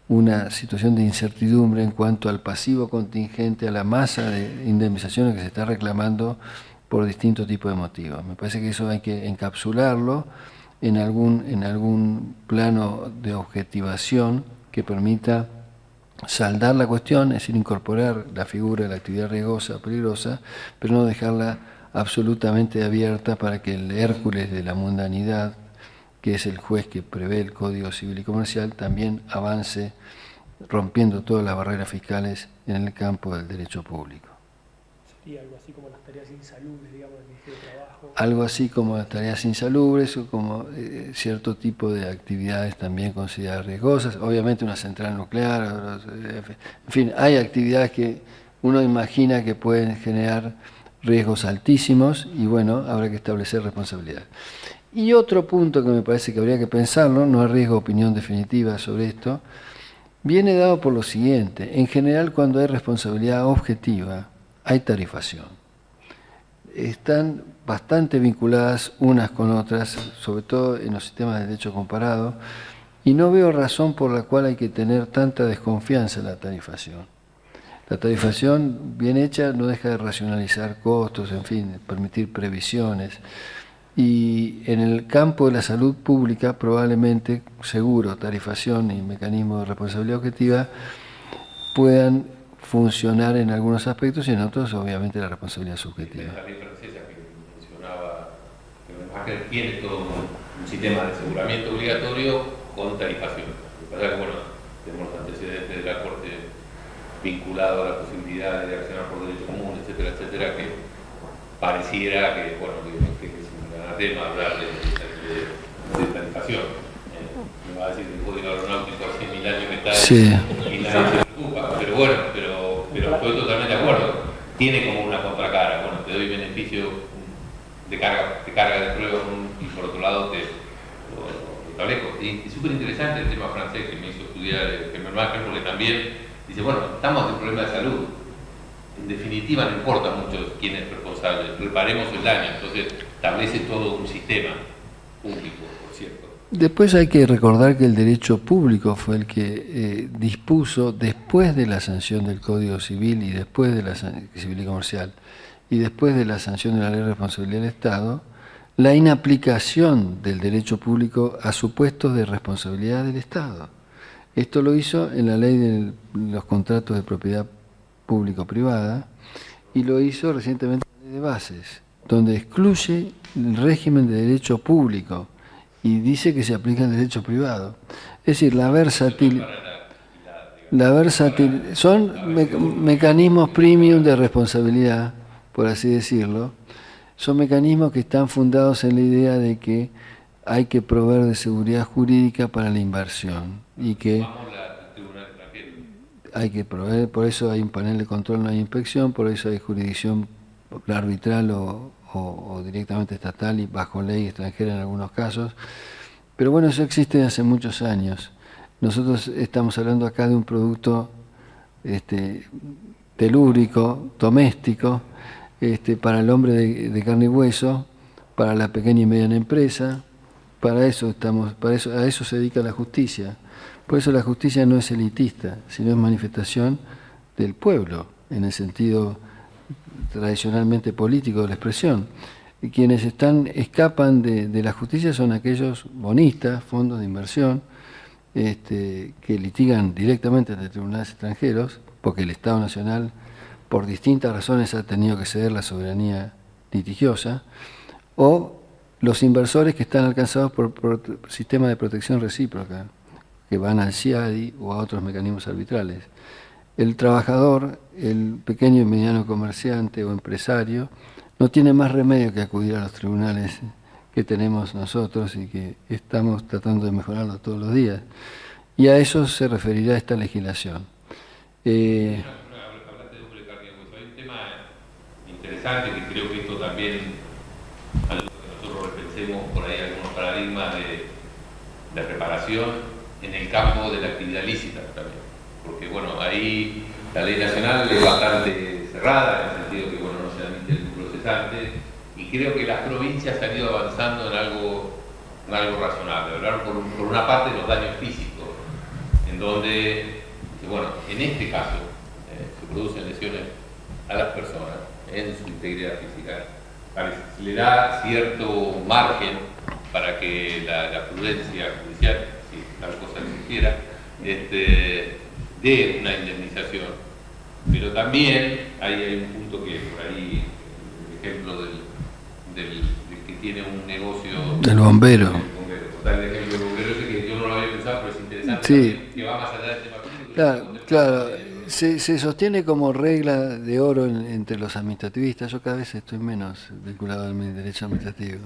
una situación de incertidumbre en cuanto al pasivo contingente, a la masa de indemnizaciones que se está reclamando por distintos tipos de motivos. Me parece que eso hay que encapsularlo en algún plano de objetivación que permita saldar la cuestión, es decir, incorporar la figura de la actividad riesgosa o peligrosa, pero no dejarla absolutamente abierta para que el Hércules de la mundanidad, que es el juez que prevé el Código Civil y Comercial, también avance rompiendo todas las barreras fiscales en el campo del derecho público. Sería algo así como las tareas insalubres, digamos, del Ministerio de Trabajo. Algo así como las tareas insalubres o como cierto tipo de actividades también consideradas riesgosas. Obviamente una central nuclear, en fin, hay actividades que uno imagina que pueden generar riesgos altísimos y bueno, habrá que establecer responsabilidades. Y otro punto que me parece que habría que pensarlo, no arriesgo opinión definitiva sobre esto, viene dado por lo siguiente: en general cuando hay responsabilidad objetiva, hay tarifación. Están bastante vinculadas unas con otras, sobre todo en los sistemas de derecho comparado, y no veo razón por la cual hay que tener tanta desconfianza en la tarifación. La tarifación bien hecha no deja de racionalizar costos, en fin, permitir previsiones. Y en el campo de la salud pública, probablemente, seguro, tarifación y mecanismo de responsabilidad objetiva puedan funcionar en algunos aspectos y en otros, obviamente, la responsabilidad subjetiva. La ley francesa que mencionaba, que tiene todo un sistema de aseguramiento obligatorio con tarifación. Lo que pasa es que, bueno, tenemos antecedentes de la Corte vinculado a la posibilidad de accionar por derecho común, etcétera, etcétera, que pareciera que, bueno, que es un gran tema hablar de tarifación. Me va a decir que el Código Aeronáutico hace 1000 años que está Sí. Y nadie se preocupa, pero bueno, pero estoy totalmente de acuerdo. Tiene como una contracara, bueno, te doy beneficio de carga de prueba y por otro lado te lo establezco. Y es súper interesante el tema francés que me hizo estudiar Kemmermacher, porque también dice, bueno, estamos ante un problema de salud. En definitiva no importa mucho quién es responsable, reparemos el daño, entonces establece todo un sistema público, por cierto. Después hay que recordar que el derecho público fue el que dispuso, después de la sanción del Código Civil y después de la civil y comercial, y después de la sanción de la Ley de Responsabilidad del Estado, la inaplicación del derecho público a supuestos de responsabilidad del Estado. Esto lo hizo en la Ley de los Contratos de Propiedad Público-Privada y lo hizo recientemente en la Ley de Bases, donde excluye el régimen de derecho público y dice que se aplica el derecho privado. Es decir, la versatilidad son mecanismos premium de responsabilidad, por así decirlo. Son mecanismos que están fundados en la idea de que hay que proveer de seguridad jurídica para la inversión y que hay que proveer, por eso hay un panel de control, no hay inspección, por eso hay jurisdicción arbitral o directamente estatal y bajo ley extranjera en algunos casos. Pero bueno, eso existe desde hace muchos años. Nosotros estamos hablando acá de un producto telúrico, doméstico, para el hombre de carne y hueso, para la pequeña y mediana empresa. A eso se dedica la justicia. Por eso la justicia no es elitista, sino es manifestación del pueblo, en el sentido tradicionalmente político de la expresión. quienes escapan de la justicia son aquellos bonistas, fondos de inversión, que litigan directamente ante tribunales extranjeros, porque el Estado Nacional, por distintas razones, ha tenido que ceder la soberanía litigiosa, o los inversores que están alcanzados por sistemas de protección recíproca, que van al CIADI o a otros mecanismos arbitrales. El trabajador, el pequeño y mediano comerciante o empresario, no tiene más remedio que acudir a los tribunales que tenemos nosotros y que estamos tratando de mejorarlo todos los días. Y a eso se referirá esta legislación. Hablaste de doble carga. Hay un tema interesante que creo que esto también, algo que nosotros repensemos por ahí algunos paradigmas de reparación en el campo de la actividad lícita también. Porque bueno, ahí la ley nacional es bastante cerrada, en el sentido que bueno, no se admite el lucro cesante, y creo que las provincias han ido avanzando en algo razonable. Hablar por una parte de los daños físicos, en donde, bueno, en este caso se producen lesiones a las personas en su integridad física. Se le da cierto margen para que la prudencia judicial, si tal cosa existiera, de una indemnización, pero también hay un punto que por ahí, el ejemplo del que tiene un negocio del bombero. El ejemplo del bombero ese que yo no lo había pensado, pero es interesante, sí. Que va más allá del tema físico. Claro. Se sostiene como regla de oro entre los administrativistas. Yo cada vez estoy menos vinculado al derecho administrativo.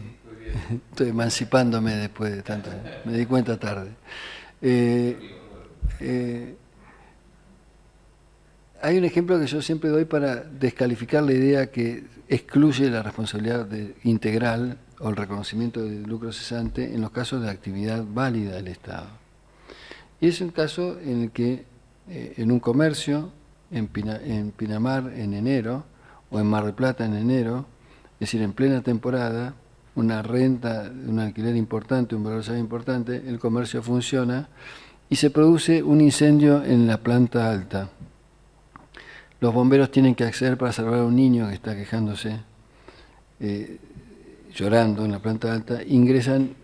Estoy emancipándome después de tanto. Me di cuenta tarde. Hay un ejemplo que yo siempre doy para descalificar la idea que excluye la responsabilidad integral o el reconocimiento del lucro cesante en los casos de actividad válida del Estado. Y es un caso en el que en un comercio, en Pinamar en enero, o en Mar del Plata en enero, es decir, en plena temporada, una renta, un alquiler importante, un valor importante, el comercio funciona y se produce un incendio en la planta alta. Los bomberos tienen que acceder para salvar a un niño que está quejándose, llorando en la planta alta, ingresan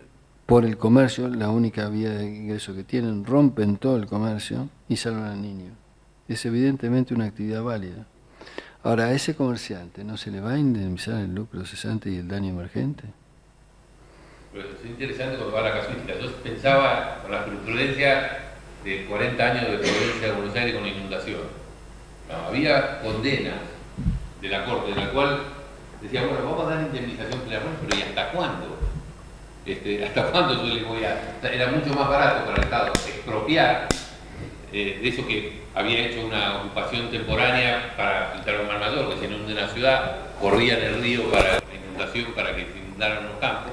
por el comercio, la única vía de ingreso que tienen, rompen todo el comercio y salvan al niño. Es evidentemente una actividad válida. Ahora, ¿a ese comerciante no se le va a indemnizar el lucro cesante y el daño emergente? Pero es interesante cuando va la casuística. Yo pensaba con la jurisprudencia de 40 años de provincia de Buenos Aires con la inundación. No, había condenas de la Corte, en la cual decía, bueno, vamos a dar indemnización plenaria, pero ¿y hasta cuándo? ¿Hasta cuándo yo les voy a...? Era mucho más barato para el Estado expropiar de eso que había hecho una ocupación temporánea para filtrar un mar mayor, que se inunde una ciudad, corrían el río para la inundación, para que se inundaran los campos,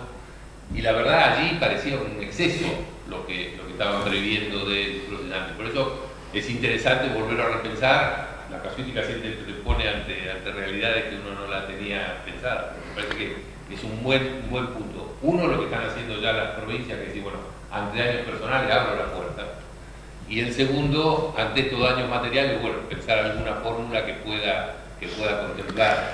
y la verdad allí parecía un exceso lo que estaban previendo del lucro cesante. Por eso es interesante volver a repensar. La casuística siempre te pone ante realidades que uno no la tenía pensada. Me parece que es un buen punto. Uno, lo que están haciendo ya las provincias, que es bueno, ante daños personales abro la puerta. Y el segundo, ante estos daños materiales, bueno, pensar alguna fórmula que pueda contemplar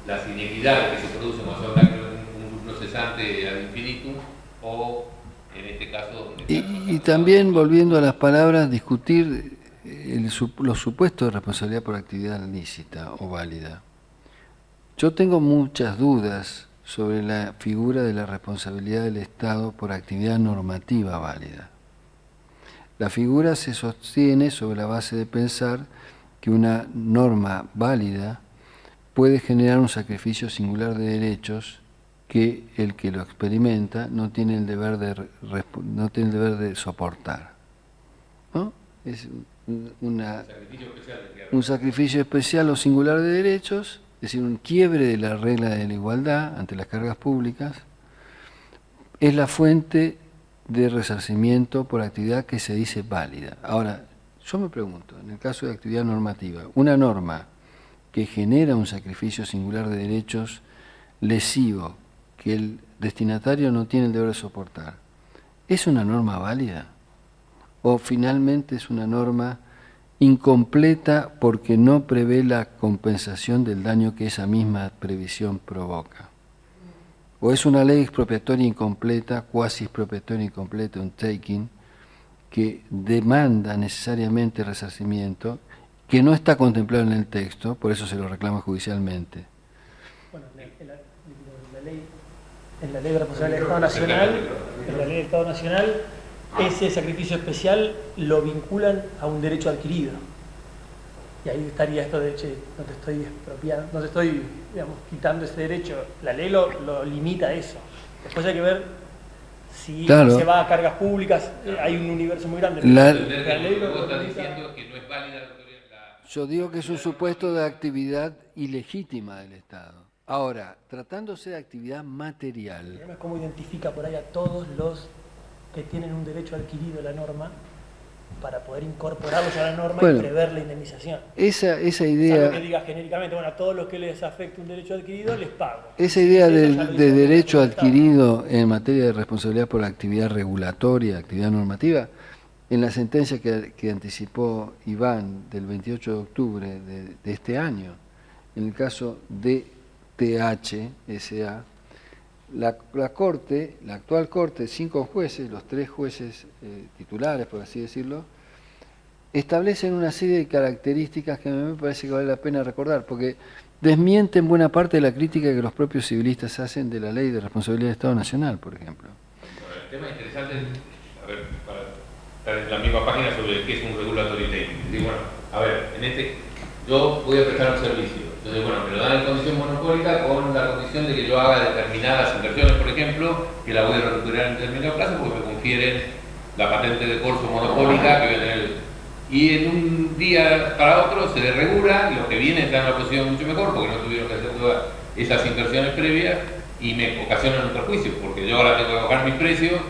las inequidades que se producen cuando se habla de un lucro cesante ad infinitum, o en este caso... Y también, volviendo a las palabras, discutir los supuestos de responsabilidad por actividad lícita o válida. Yo tengo muchas dudas sobre la figura de la responsabilidad del Estado por actividad normativa válida. La figura se sostiene sobre la base de pensar que una norma válida puede generar un sacrificio singular de derechos que el que lo experimenta no tiene el deber de soportar, ¿no? Es un sacrificio especial o singular de derechos, es decir, un quiebre de la regla de la igualdad ante las cargas públicas, es la fuente de resarcimiento por actividad que se dice válida. Ahora, yo me pregunto, en el caso de actividad normativa, una norma que genera un sacrificio singular de derechos lesivo que el destinatario no tiene el deber de soportar, ¿es una norma válida? ¿O finalmente es una norma incompleta porque no prevé la compensación del daño que esa misma previsión provoca? o es una ley expropiatoria incompleta, cuasi expropiatoria incompleta, un taking, que demanda necesariamente resarcimiento, que no está contemplado en el texto, por eso se lo reclama judicialmente. Bueno, en la ley de responsabilidad del Estado Nacional, en la ley del Estado Nacional, ese sacrificio especial lo vinculan a un derecho adquirido. Y ahí estaría esto de, che, no te estoy expropiando, no te estoy, digamos, quitando ese derecho. La ley lo limita a eso. Después hay que ver si se va a cargas públicas, hay un universo muy grande. La ley lo que está diciendo es que no es válida Yo digo que es un supuesto de actividad ilegítima del Estado. Ahora, tratándose de actividad material. El problema es cómo identifica por ahí a todos los que tienen un derecho adquirido a la norma para poder incorporarlos a la norma y prever la indemnización. Esa idea... Salvo que diga genéricamente, bueno, a todos los que les afecte un derecho adquirido les pago. Esa idea de derecho adquirido en materia de responsabilidad por actividad regulatoria, actividad normativa, en la sentencia que anticipó Iván del 28 de octubre de este año, en el caso de TH, S.A., la Corte, la actual Corte, 5 jueces, los 3 jueces titulares, por así decirlo, establecen una serie de características que a mí me parece que vale la pena recordar, porque desmienten buena parte de la crítica que los propios civilistas hacen de la Ley de Responsabilidad del Estado Nacional, por ejemplo. Bueno, el tema interesante es, a ver, para estar en la misma página sobre qué es un regulatory taking. Digo, bueno, a ver, yo voy a prestar un servicio. Entonces, bueno, me lo dan en condición monopólica con la condición de que yo haga determinadas inversiones, por ejemplo, que la voy a recuperar en determinado plazo porque me confieren la patente de corso monopólica que voy a tener. Y en un día para otro se desregula, los que vienen están en una posición mucho mejor porque no tuvieron que hacer todas esas inversiones previas y me ocasionan un perjuicio, porque yo ahora tengo que bajar mis precios,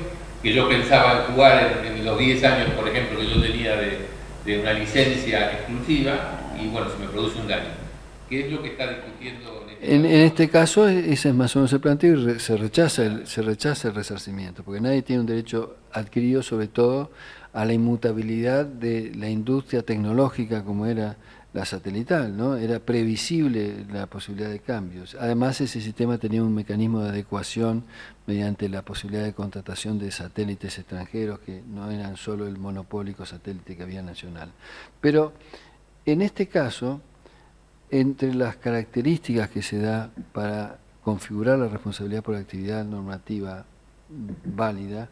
que yo pensaba en jugar en los 10 años, por ejemplo, que yo tenía de una licencia exclusiva, y bueno, se me produce un daño. ¿Qué es lo que está discutiendo en este caso? Ese es más o menos el planteo y se rechaza el resarcimiento, porque nadie tiene un derecho adquirido, sobre todo a la inmutabilidad de la industria tecnológica como era la satelital, ¿no? Era previsible la posibilidad de cambios. Además, ese sistema tenía un mecanismo de adecuación mediante la posibilidad de contratación de satélites extranjeros, que no eran solo el monopólico satélite que había nacional. Pero en este caso, entre las características que se da para configurar la responsabilidad por actividad normativa válida,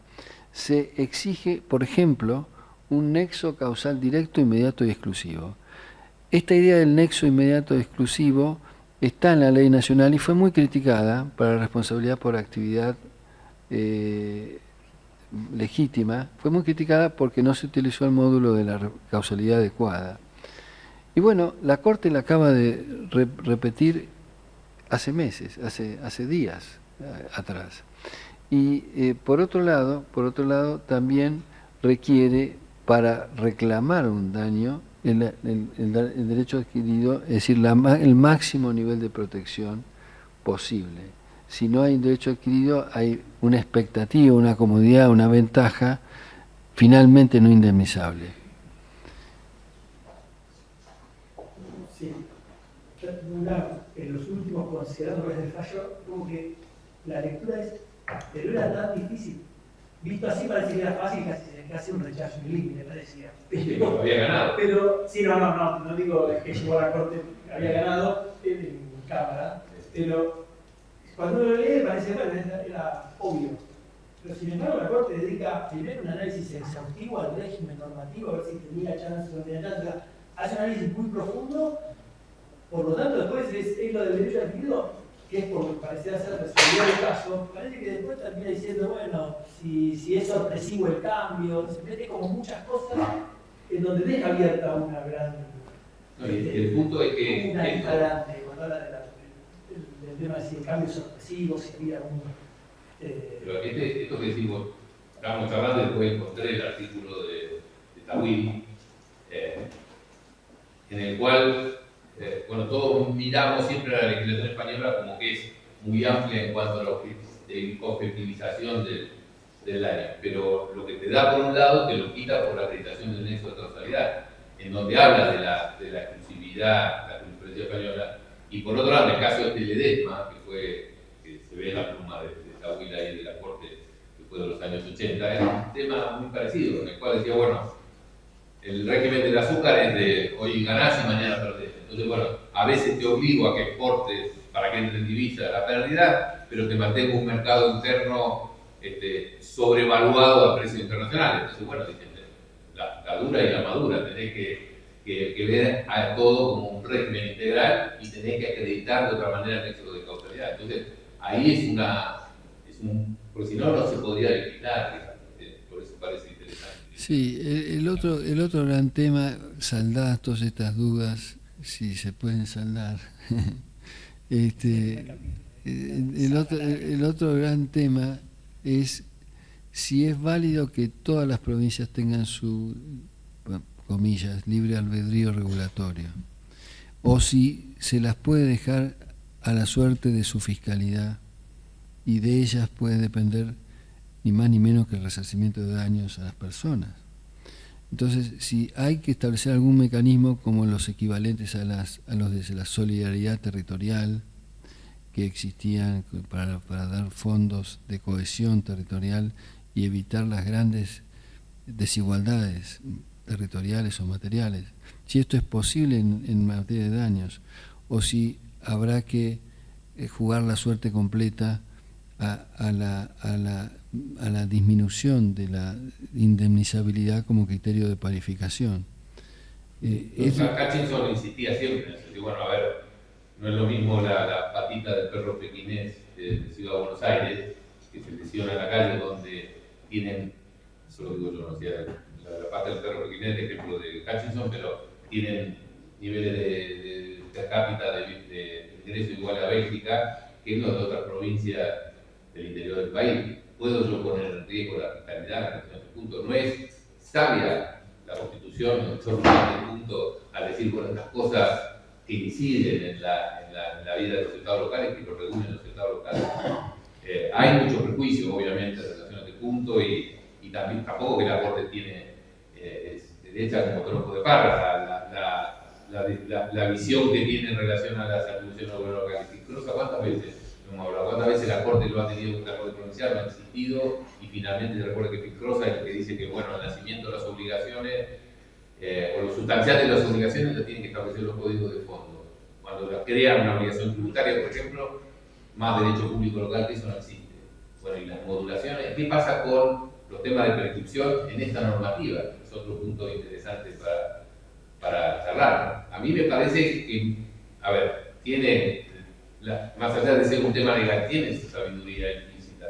se exige, por ejemplo, un nexo causal directo, inmediato y exclusivo. Esta idea del nexo inmediato y exclusivo está en la ley nacional y fue muy criticada para la responsabilidad por actividad legítima. Fue muy criticada porque no se utilizó el módulo de la causalidad adecuada. Y bueno, la Corte la acaba de repetir hace meses, hace días atrás. Y por otro lado, también requiere, para reclamar un daño, el derecho adquirido, es decir, el máximo nivel de protección posible. Si no hay un derecho adquirido, hay una expectativa, una comodidad, una ventaja finalmente no indemnizable. Sí, en los últimos consideradores del fallo, como que la lectura es, pero era tan difícil. Visto así parece que era fácil, casi un rechazo en límite, parecía. Pero había ganado. Pero, sí, no digo que llegó a la Corte, había ganado en cámara, pero cuando uno lo lee parece, bueno, era obvio. Pero sin embargo la Corte dedica primero un análisis exhaustivo al régimen normativo, a ver si tenía chance o no tenía chance. Hace un análisis muy profundo, por lo tanto después es lo del derecho adquirido, que es por parecer ser resolver el caso, parece que después termina diciendo, bueno, si es sorpresivo el cambio, se mete como muchas cosas en donde deja abierta una gran... el punto es que... Una disparante, cuando habla del tema de si el cambio es sorpresivo, si había un... Pero esto que decimos, estábamos hablando y después encontré el artículo de Tawil, en el cual... bueno, todos miramos siempre a la legislación española como que es muy amplia en cuanto a la objetivización del daño, pero lo que te da por un lado te lo quita por la acreditación del nexo de causalidad, en donde habla de la exclusividad, la jurisprudencia española, y por otro lado, en el caso de Ledesma, que se ve ve la pluma de esta huila ahí de la Corte que fue de los años 80, era un tema muy parecido, en el cual decía, bueno, el régimen del azúcar es de hoy ganás y mañana perdés. Entonces, bueno, a veces te obligo a que exportes para que entre en divisa la pérdida, pero te mantengo un mercado interno sobrevaluado a precios internacionales. Entonces, bueno, dicen, la dura y la madura, tenés que ver a todo como un régimen integral y tenés que acreditar de otra manera el nexo de causalidad. Entonces, ahí porque si no, no se podría legislar, por eso parece interesante. Sí, el otro gran tema, saldadas todas estas dudas, si se pueden saldar, el otro gran tema es si es válido que todas las provincias tengan su, comillas, libre albedrío regulatorio, o si se las puede dejar a la suerte de su fiscalidad y de ellas puede depender ni más ni menos que el resarcimiento de daños a las personas. Entonces, si hay que establecer algún mecanismo como los equivalentes a los de la solidaridad territorial que existían para dar fondos de cohesión territorial y evitar las grandes desigualdades territoriales o materiales, si esto es posible en materia de daños, o si habrá que jugar la suerte completa a la disminución de la indemnizabilidad como criterio de parificación. Hutchinson insistía siempre en eso. Bueno, a ver, no es lo mismo la patita del perro pequinés de Ciudad de Buenos Aires, que se lesiona en la calle, donde tienen, eso lo digo yo, no sé, la pata del perro pequinés, el ejemplo de Hutchinson, pero tienen niveles de per cápita de ingreso igual a Bélgica, que los de otras provincias del interior del país. ¿Puedo yo poner en riesgo la fiscalidad en este punto? No es sabia la Constitución, en este punto, al decir, bueno, las cosas que inciden en la vida de los estados locales, que lo regulen los estados locales. Hay mucho prejuicio, obviamente, en relación a este punto, y también tampoco que la Corte tiene derecha como tronco de parra, la visión que tiene en relación a las atribuciones del gobierno local. Incluso, ¿cuántas veces la Corte lo ha tenido, la Corte Provincial no ha existido? Y finalmente se recuerda que Fitzrosa es el que dice que, bueno, el nacimiento de las obligaciones, o lo sustancial de las obligaciones, lo tienen que establecer los códigos de fondo. Cuando crean una obligación tributaria, por ejemplo, más derecho público local, que eso no existe. Bueno, y las modulaciones, ¿qué pasa con los temas de prescripción en esta normativa? Es otro punto interesante para charlar. A mí me parece que, a ver, tiene, más allá de ser un tema legal, tiene su sabiduría implícita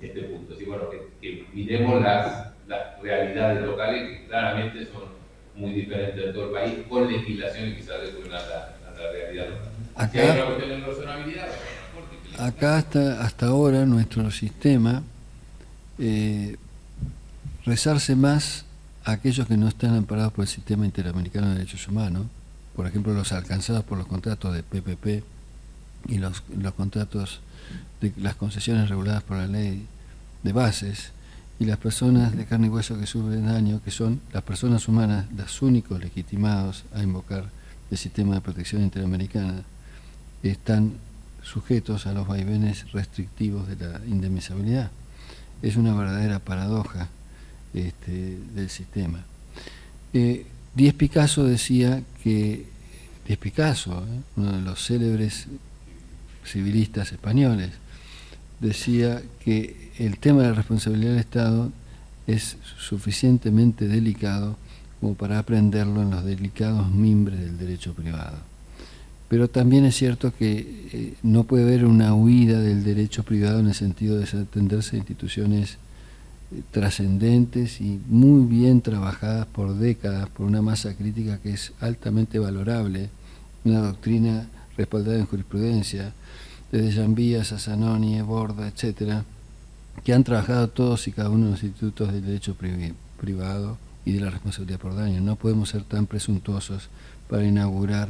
este punto. Así, bueno, que miremos las realidades locales, que claramente son muy diferentes en todo el país, con legislaciones que se adecuan a la realidad local. Si hay una cuestión de razonabilidad, acá hasta ahora nuestro sistema rezarse más a aquellos que no están amparados por el sistema interamericano de derechos humanos, por ejemplo los alcanzados por los contratos de PPP y los contratos de las concesiones reguladas por la ley de bases, y las personas de carne y hueso que sufren daño, que son las personas humanas, los únicos legitimados a invocar el sistema de protección interamericana, están sujetos a los vaivenes restrictivos de la indemnizabilidad. Es una verdadera paradoja del sistema. Díez Picasso decía que, Díez Picasso, uno de los célebres civilistas españoles, decía que el tema de la responsabilidad del Estado es suficientemente delicado como para aprenderlo en los delicados mimbres del derecho privado. Pero también es cierto que no puede haber una huida del derecho privado en el sentido de desatenderse a instituciones trascendentes y muy bien trabajadas por décadas por una masa crítica que es altamente valorable, una doctrina respaldada en jurisprudencia, desde Gianvías a Zanoni, Borda, etcétera, que han trabajado todos y cada uno de los institutos del derecho privado y de la responsabilidad por daño. No podemos ser tan presuntuosos para inaugurar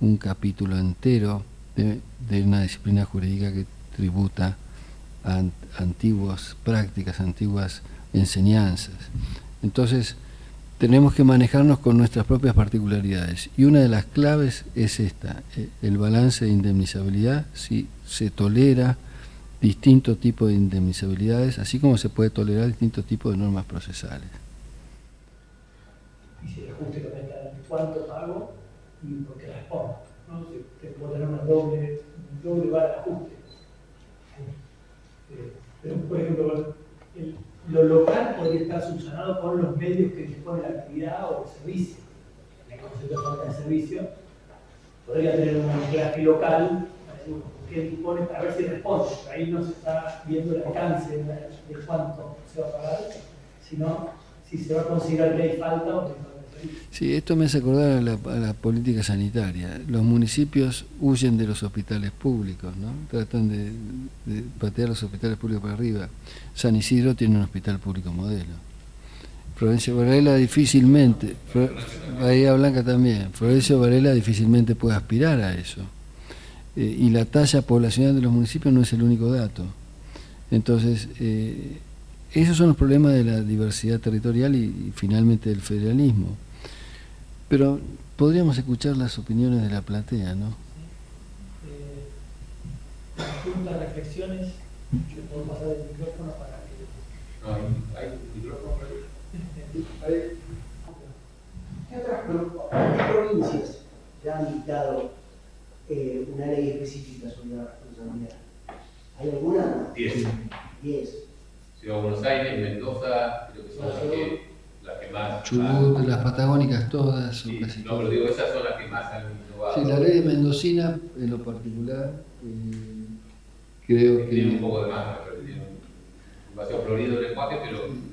un capítulo entero de una disciplina jurídica que tributa a antiguas prácticas, antiguas enseñanzas. Entonces, tenemos que manejarnos con nuestras propias particularidades. Y una de las claves es esta, el balance de indemnizabilidad, si se tolera distintos tipos de indemnizabilidades, así como se puede tolerar distintos tipos de normas procesales. Y si el ajuste también está en cuánto pago y por qué respondo, ¿no? Se puede tener un doble vara de ajuste. Pero, por ejemplo, lo local podría estar subsanado con los medios que dispone la actividad o el servicio. En el concepto de falta de servicio, podría tener un anclaje local, que dispone para ver si responde. Pero ahí no se está viendo el alcance de cuánto se va a pagar, sino si se va a considerar que hay falta o que no hay servicio. Sí, esto me hace acordar a la política sanitaria. Los municipios huyen de los hospitales públicos, ¿no? Tratan de patear los hospitales públicos para arriba. San Isidro tiene un hospital público modelo. Florencio Varela difícilmente, Bahía Blanca también, Florencio Varela difícilmente puede aspirar a eso. Y la talla poblacional de los municipios no es el único dato. Entonces, esos son los problemas de la diversidad territorial y finalmente del federalismo. Pero podríamos escuchar las opiniones de la platea, ¿no? Preguntas, reflexiones, yo puedo pasar el micrófono para que... No, hay micrófono. ¿Qué provincias ya han dictado una ley específica sobre la responsabilidad? ¿Hay alguna? 10. 10. Ciudad de Buenos Aires, Mendoza, creo que son las que más... Chubut, las patagónicas todas, son Sí, casi no, todas. pero digo, esas son las que más han innovado. Sí, la ley de Mendocina, en lo particular, creo Tiene un que... poco de más, pero tiene demasiado florido el lenguaje,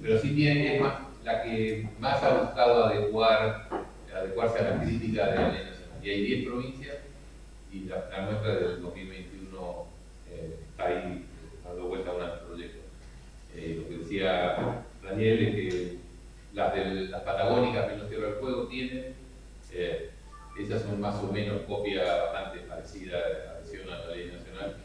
pero sí tiene, es más, la que más ha buscado adecuarse a la crítica de la ley nacional. Y hay 10 provincias, y la nuestra del 2021 está ahí dando vuelta a un proyecto. Lo que decía Daniel es que las patagónicas que nos Tierra del Fuego tienen, esas son más o menos copia bastante parecida adhesión a la ley nacional,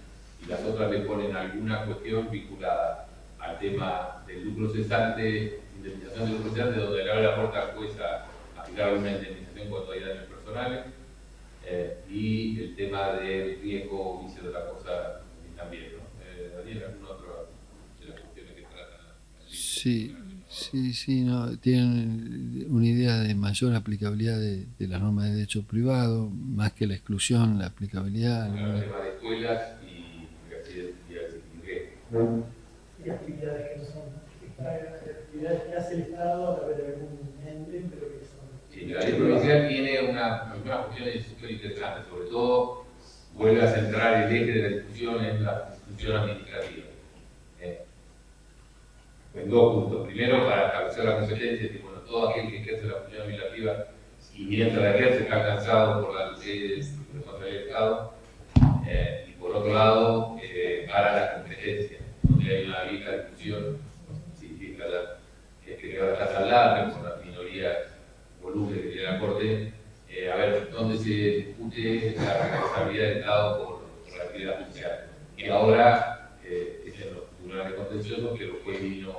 y las otras le ponen alguna cuestión vinculada al tema del lucro cesante, indemnización del lucro cesante, donde le abre la puerta al juez a fijar una indemnización cuando hay daños personales, y el tema del riesgo o vicio de la cosa también, ¿no? Daniel, ¿alguna otra de las cuestiones que tratan? Sí, no, tienen una idea de mayor aplicabilidad de las normas de derecho privado, más que la exclusión, la aplicabilidad. El tema de escuelas y actividades Y actividades que no son actividades que hace el Estado a través de algún ente, pero que son... Sí, la ley provincial tiene una cuestión de discusión interesante, sobre todo vuelve a centrar el eje de la discusión en la discusión administrativa. En dos puntos. Primero, para establecer la competencia, que bueno, todo aquel que ejerce la función administrativa y mientras la ejerce está alcanzado por la ley de responsabilidad del Estado, y por otro lado, para la competencia, donde hay una vieja discusión, que ahora está saldada con las minorías volúmenes que tiene la Corte, a ver dónde se discute la responsabilidad del Estado por la actividad judicial. Y ahora es en los tribunales contenciosos que los jueces divinos.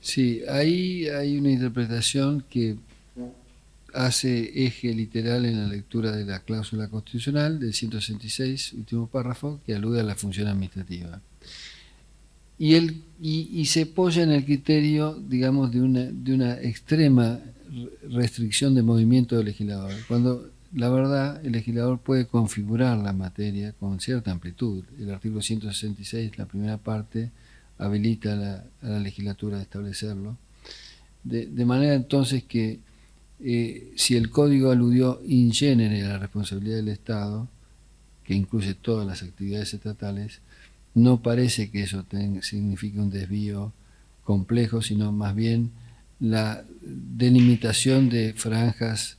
Sí, ahí hay una interpretación que hace eje literal en la lectura de la cláusula constitucional del 166, último párrafo, que alude a la función administrativa. Y se apoya en el criterio, digamos, de una extrema restricción de movimiento del legislador, cuando la verdad el legislador puede configurar la materia con cierta amplitud. El artículo 166, la primera parte, habilita a la legislatura de establecerlo, de manera entonces que si el código aludió in genere a la responsabilidad del Estado, que incluye todas las actividades estatales, no parece que eso signifique un desvío complejo, sino más bien la delimitación de franjas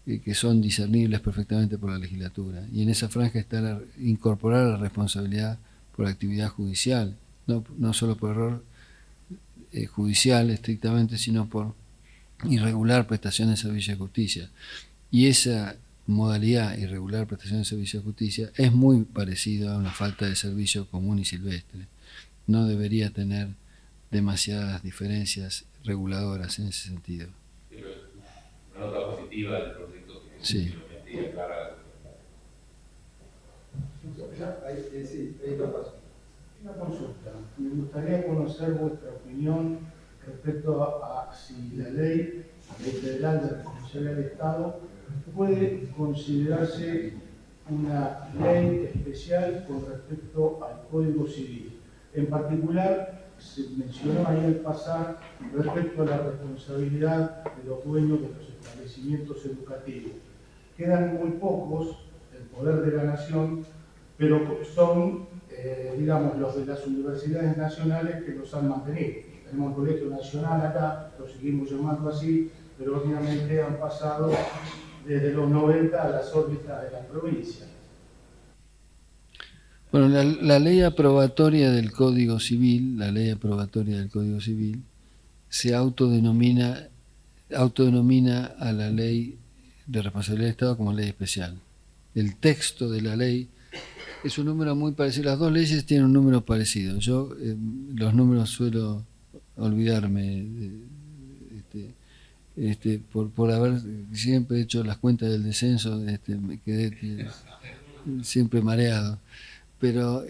que son discernibles perfectamente por la legislatura. Y en esa franja está incorporar la responsabilidad por actividad judicial, no solo por error judicial estrictamente, sino por irregular prestación de servicio de justicia. Y esa modalidad irregular prestación de servicio de justicia es muy parecida a una falta de servicio común y silvestre. No debería tener demasiadas diferencias reguladoras en ese sentido. Una nota positiva del proyecto que sí. Clara. Sí, ahí lo paso. Una consulta. Me gustaría conocer vuestra opinión respecto a si la ley federal de responsabilidad del Estado puede considerarse una ley especial con respecto al Código Civil. En particular, se mencionó ahí al pasar respecto a la responsabilidad de los dueños de los establecimientos educativos. Quedan muy pocos, el poder de la nación, pero son, digamos, los de las universidades nacionales que los han mantenido. Tenemos el Colegio Nacional acá, lo seguimos llamando así, pero obviamente han pasado desde los 90 a las órbitas de la provincia. Bueno, la ley aprobatoria del Código Civil, se autodenomina a la ley de responsabilidad del Estado como ley especial. El texto de la ley es un número muy parecido. Las dos leyes tienen un número parecido. Yo los números suelo olvidarme por haber siempre hecho las cuentas del descenso, me quedé siempre mareado. Pero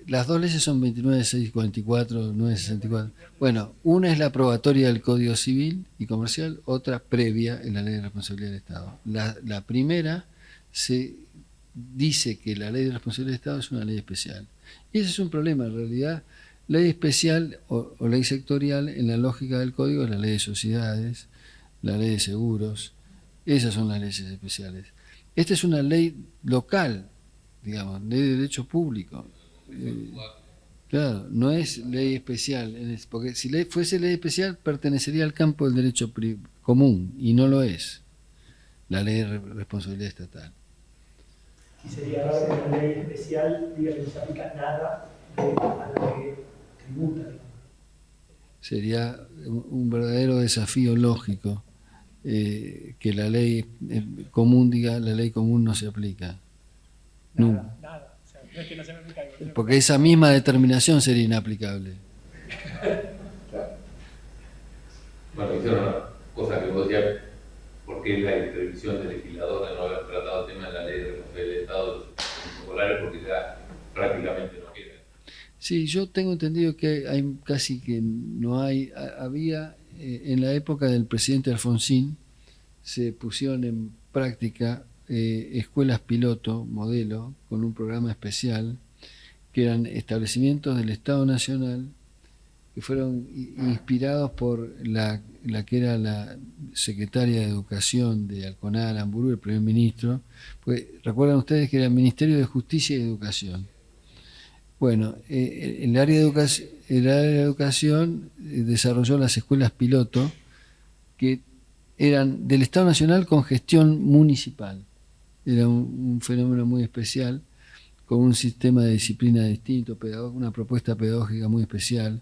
las dos leyes son 29.644, 9.64. Bueno, una es la aprobatoria del Código Civil y Comercial, otra previa en la Ley de Responsabilidad del Estado. La primera se dice que la Ley de Responsabilidad del Estado es una ley especial. Y ese es un problema, en realidad. Ley especial o ley sectorial, en la lógica del Código, es la Ley de Sociedades, la Ley de Seguros. Esas son las leyes especiales. Esta es una ley local, digamos, ley de derecho público. Claro, no es ley especial, porque si fuese ley especial pertenecería al campo del derecho común, y no lo es, la ley de responsabilidad estatal. Y sería raro que una ley especial diga que no se aplica nada a lo que tributa. Sería un verdadero desafío lógico que la ley común diga la ley común no se aplica. Nada. O sea, no es que no se me aplica algo. Porque esa misma determinación sería inaplicable. Claro. Bueno, hicieron una cosa que vos decías, ¿por qué la intervención del legislador de no haber tratado el tema de la ley de responsabilidad del Estado de los escolares? Porque ya prácticamente no queda. Sí, yo tengo entendido que hay casi que no hay. Había, en la época del presidente Alfonsín, se pusieron en práctica escuelas piloto, modelo, con un programa especial, que eran establecimientos del Estado Nacional, que fueron inspirados por la que era la secretaria de Educación de Alconá Aramburu, el primer ministro. Pues, recuerdan ustedes que era el Ministerio de Justicia y Educación. Bueno, el área de educación desarrolló las escuelas piloto, que eran del Estado Nacional con gestión municipal. Era un fenómeno muy especial, con un sistema de disciplina distinto, una propuesta pedagógica muy especial.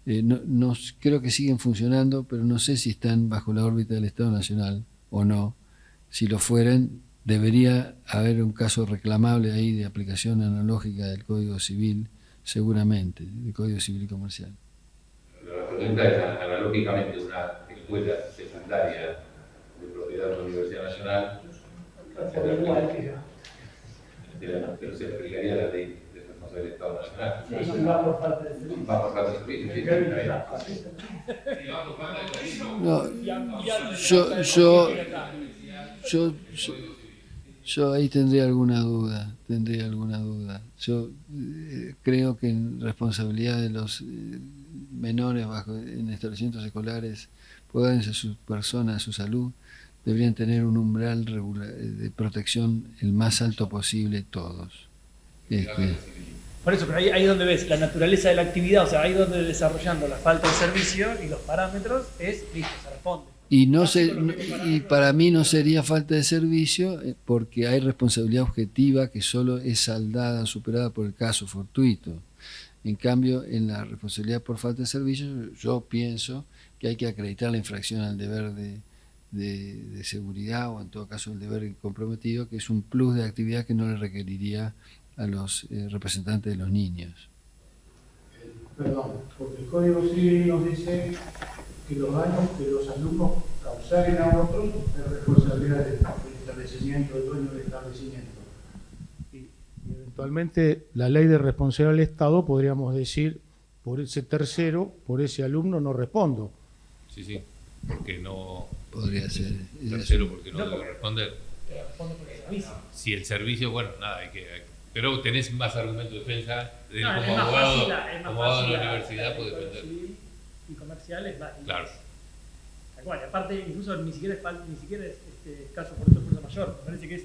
No, creo que siguen funcionando, pero no sé si están bajo la órbita del Estado Nacional o no. Si lo fueran, debería haber un caso reclamable ahí de aplicación analógica del Código Civil, seguramente, del Código Civil y Comercial. La pregunta es, analógicamente, una escuela secundaria de propiedad de la Universidad Nacional, pero se aplicaría la ley de responsabilidad del Estado Nacional. Sí, va por falta de servicio. Va por falta de servicio. Yo ahí tendría alguna duda. Yo creo que en responsabilidad de los menores en establecimientos escolares, puedan ser sus personas, su salud, deberían tener un umbral de protección el más alto posible todos. Por eso, pero ahí es donde ves la naturaleza de la actividad, o sea, ahí donde desarrollando la falta de servicio y los parámetros listo, se responde. Y para mí no sería falta de servicio, porque hay responsabilidad objetiva que solo es saldada, superada por el caso fortuito. En cambio, en la responsabilidad por falta de servicio, yo pienso que hay que acreditar la infracción al deber de seguridad, o en todo caso el deber comprometido, que es un plus de actividad que no le requeriría a los representantes de los niños. Perdón, porque el Código Civil nos dice que los daños que los alumnos causaren a otros es responsabilidad del establecimiento, del dueño del establecimiento. Y Actualmente la ley de responsabilidad del Estado, podríamos decir, por ese tercero, por ese alumno no respondo. Sí, sí, porque no... Podría ser. Tercero, porque no debe responder. Responde por el servicio. Si el servicio, bueno, nada, pero tenés más argumentos de defensa No, como es más abogado, fácil es más como abogado de fácil la universidad puede el Código defender. Civil y comercial es más. Claro. Tal cual. Aparte, incluso ni siquiera es caso por fuerza mayor. Me parece que es,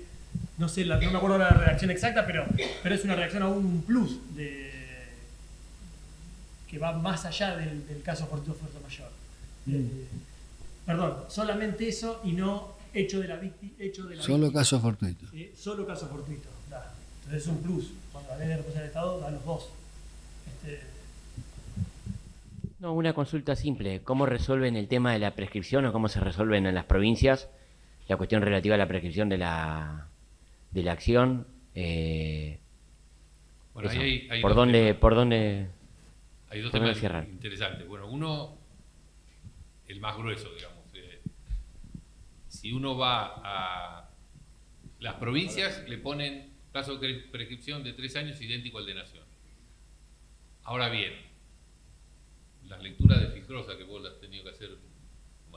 no sé, no me acuerdo la redacción exacta, pero es una redacción aún un plus que va más allá del caso fortuito fuerza mayor. Perdón, solamente eso y no hecho de la víctima. Solo caso fortuito. Solo caso fortuito. Entonces es un plus. Cuando la ley de responsabilidad del Estado da los dos. No, una consulta simple. ¿Cómo resuelven el tema de la prescripción o cómo se resuelven en las provincias la cuestión relativa a la prescripción de la acción? Bueno, ahí hay ¿Por dos dónde hay dos ¿por dónde temas cierran? interesantes. Bueno, uno, el más grueso, digamos. Si uno va a... Las provincias le ponen plazo de prescripción de 3 años idéntico al de Nación. Ahora bien, las lecturas de Filcrosa, que vos las has tenido que hacer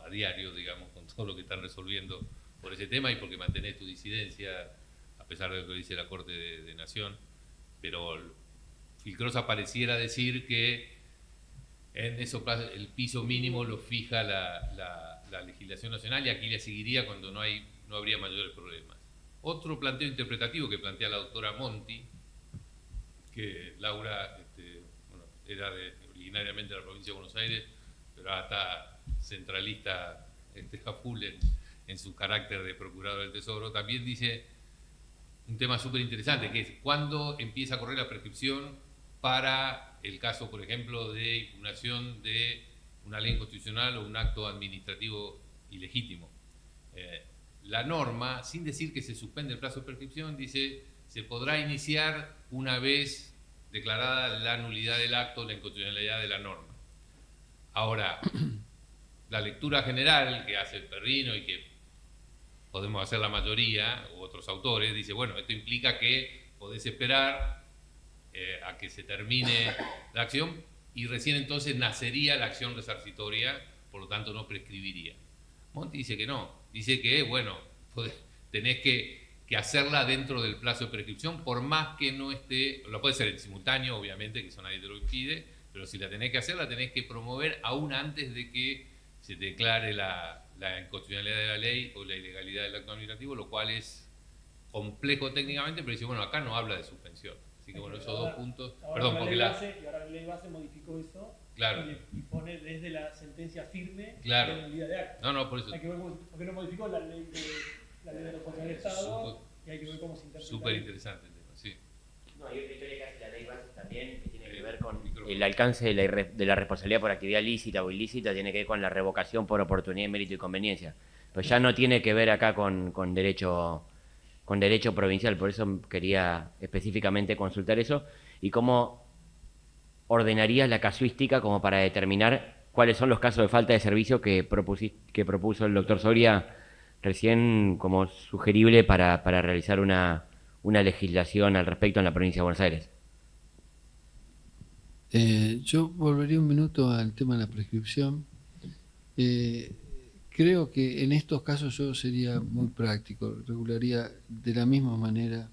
a diario, digamos, con todo lo que están resolviendo por ese tema y porque mantenés tu disidencia, a pesar de lo que dice la Corte de Nación, pero Filcrosa pareciera decir que en esos plazos el piso mínimo lo fija la legislación nacional y aquí le seguiría cuando no habría mayores problemas. Otro planteo interpretativo que plantea la doctora Monti, que Laura era originariamente de la provincia de Buenos Aires, pero ahora está centralista a full en su carácter de procurador del Tesoro, también dice un tema súper interesante, que es cuándo empieza a correr la prescripción para el caso, por ejemplo, de impugnación de una ley constitucional o un acto administrativo ilegítimo. La norma, sin decir que se suspende el plazo de prescripción, dice se podrá iniciar una vez declarada la nulidad del acto, la inconstitucionalidad de la norma. Ahora, la lectura general que hace el Perrino y que podemos hacer la mayoría, u otros autores, dice, bueno, esto implica que podés esperar a que se termine la acción y recién entonces nacería la acción resarcitoria, por lo tanto no prescribiría. Monti dice que no, dice que, bueno, tenés que hacerla dentro del plazo de prescripción, por más que no esté, lo puede ser en simultáneo, obviamente, que eso nadie te lo impide, pero si la tenés que hacer, la tenés que promover aún antes de que se declare la inconstitucionalidad de la ley o la ilegalidad del acto administrativo, lo cual es complejo técnicamente, pero dice, bueno, acá no habla de suspensión. Así que bueno, esos dos puntos. Perdón, porque ahora la ley base modificó eso, claro, y pone desde la sentencia firme claro, de nulidad de acto. No, por eso. Hay que ver por qué no modificó la ley de responsabilidad del Estado y hay que ver cómo se interpreta. Súper interesante el tema, sí. No, hay otra historia que hace la ley base también, que tiene que ver con el alcance de la responsabilidad por actividad lícita o ilícita, tiene que ver con la revocación por oportunidad, mérito y conveniencia. Pero ya no tiene que ver acá con derecho provincial, por eso quería específicamente consultar eso y cómo ordenarías la casuística como para determinar cuáles son los casos de falta de servicio que propuso el doctor Soria recién como sugerible para realizar una legislación al respecto en la provincia de Buenos Aires. Yo volvería un minuto al tema de la prescripción. Creo que en estos casos yo sería muy práctico, regularía de la misma manera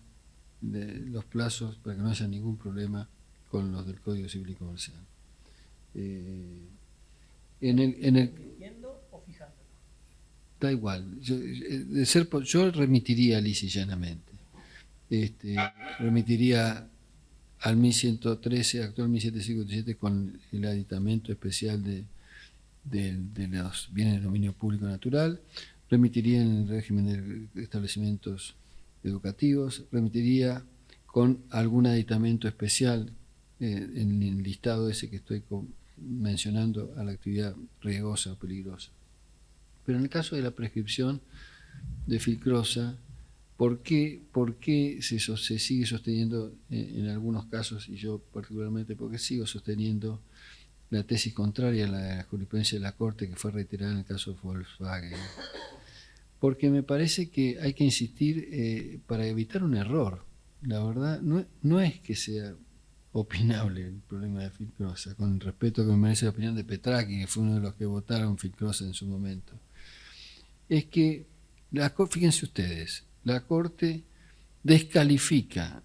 los plazos para que no haya ningún problema con los del Código Civil y Comercial. ¿Eligiendo o fijándolo? Da igual, yo remitiría lisa y llanamente. Remitiría al 1113, actual 1757, con el aditamento especial de los bienes de dominio público natural, remitiría en el régimen de establecimientos educativos, remitiría con algún aditamento especial en el listado ese que estoy mencionando a la actividad riesgosa o peligrosa. Pero en el caso de la prescripción de Filcrosa, ¿por qué se sigue sosteniendo en algunos casos, y yo particularmente porque sigo sosteniendo la tesis contraria a la jurisprudencia de la Corte que fue reiterada en el caso de Volkswagen? Porque me parece que hay que insistir para evitar un error. la verdad, no es que sea opinable el problema de Fincrosa, con el respeto que me merece la opinión de Petraki, que fue uno de los que votaron Fincrosa en su momento. Es que, fíjense ustedes, la Corte descalifica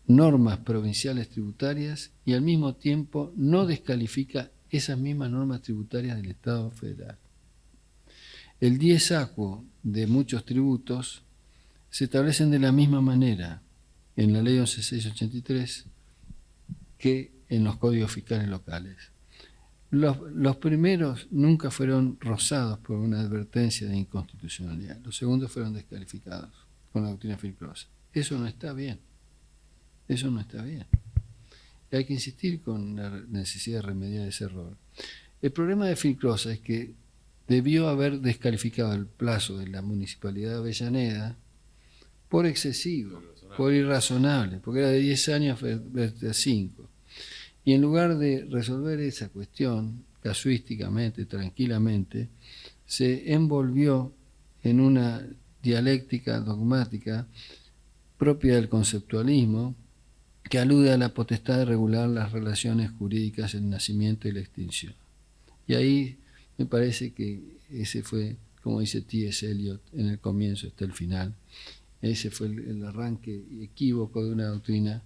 normas provinciales tributarias y al mismo tiempo no descalifica esas mismas normas tributarias del Estado federal. El dies aquo de muchos tributos se establecen de la misma manera en la Ley 11.683 que en los códigos fiscales locales. Los primeros nunca fueron rozados por una advertencia de inconstitucionalidad, los segundos fueron descalificados con la doctrina Fincrosa. Eso no está bien. Eso no está bien. Y hay que insistir con la necesidad de remediar ese error. El problema de Fincrosa es que debió haber descalificado el plazo de la Municipalidad de Avellaneda por excesivo, por irrazonable, porque era de 10 años a 5. Y en lugar de resolver esa cuestión casuísticamente, tranquilamente, se envolvió en una dialéctica dogmática propia del conceptualismo, que alude a la potestad de regular las relaciones jurídicas, el nacimiento y la extinción. Y ahí me parece que ese fue, como dice T.S. Eliot, en el comienzo está el final. Ese fue el arranque equívoco de una doctrina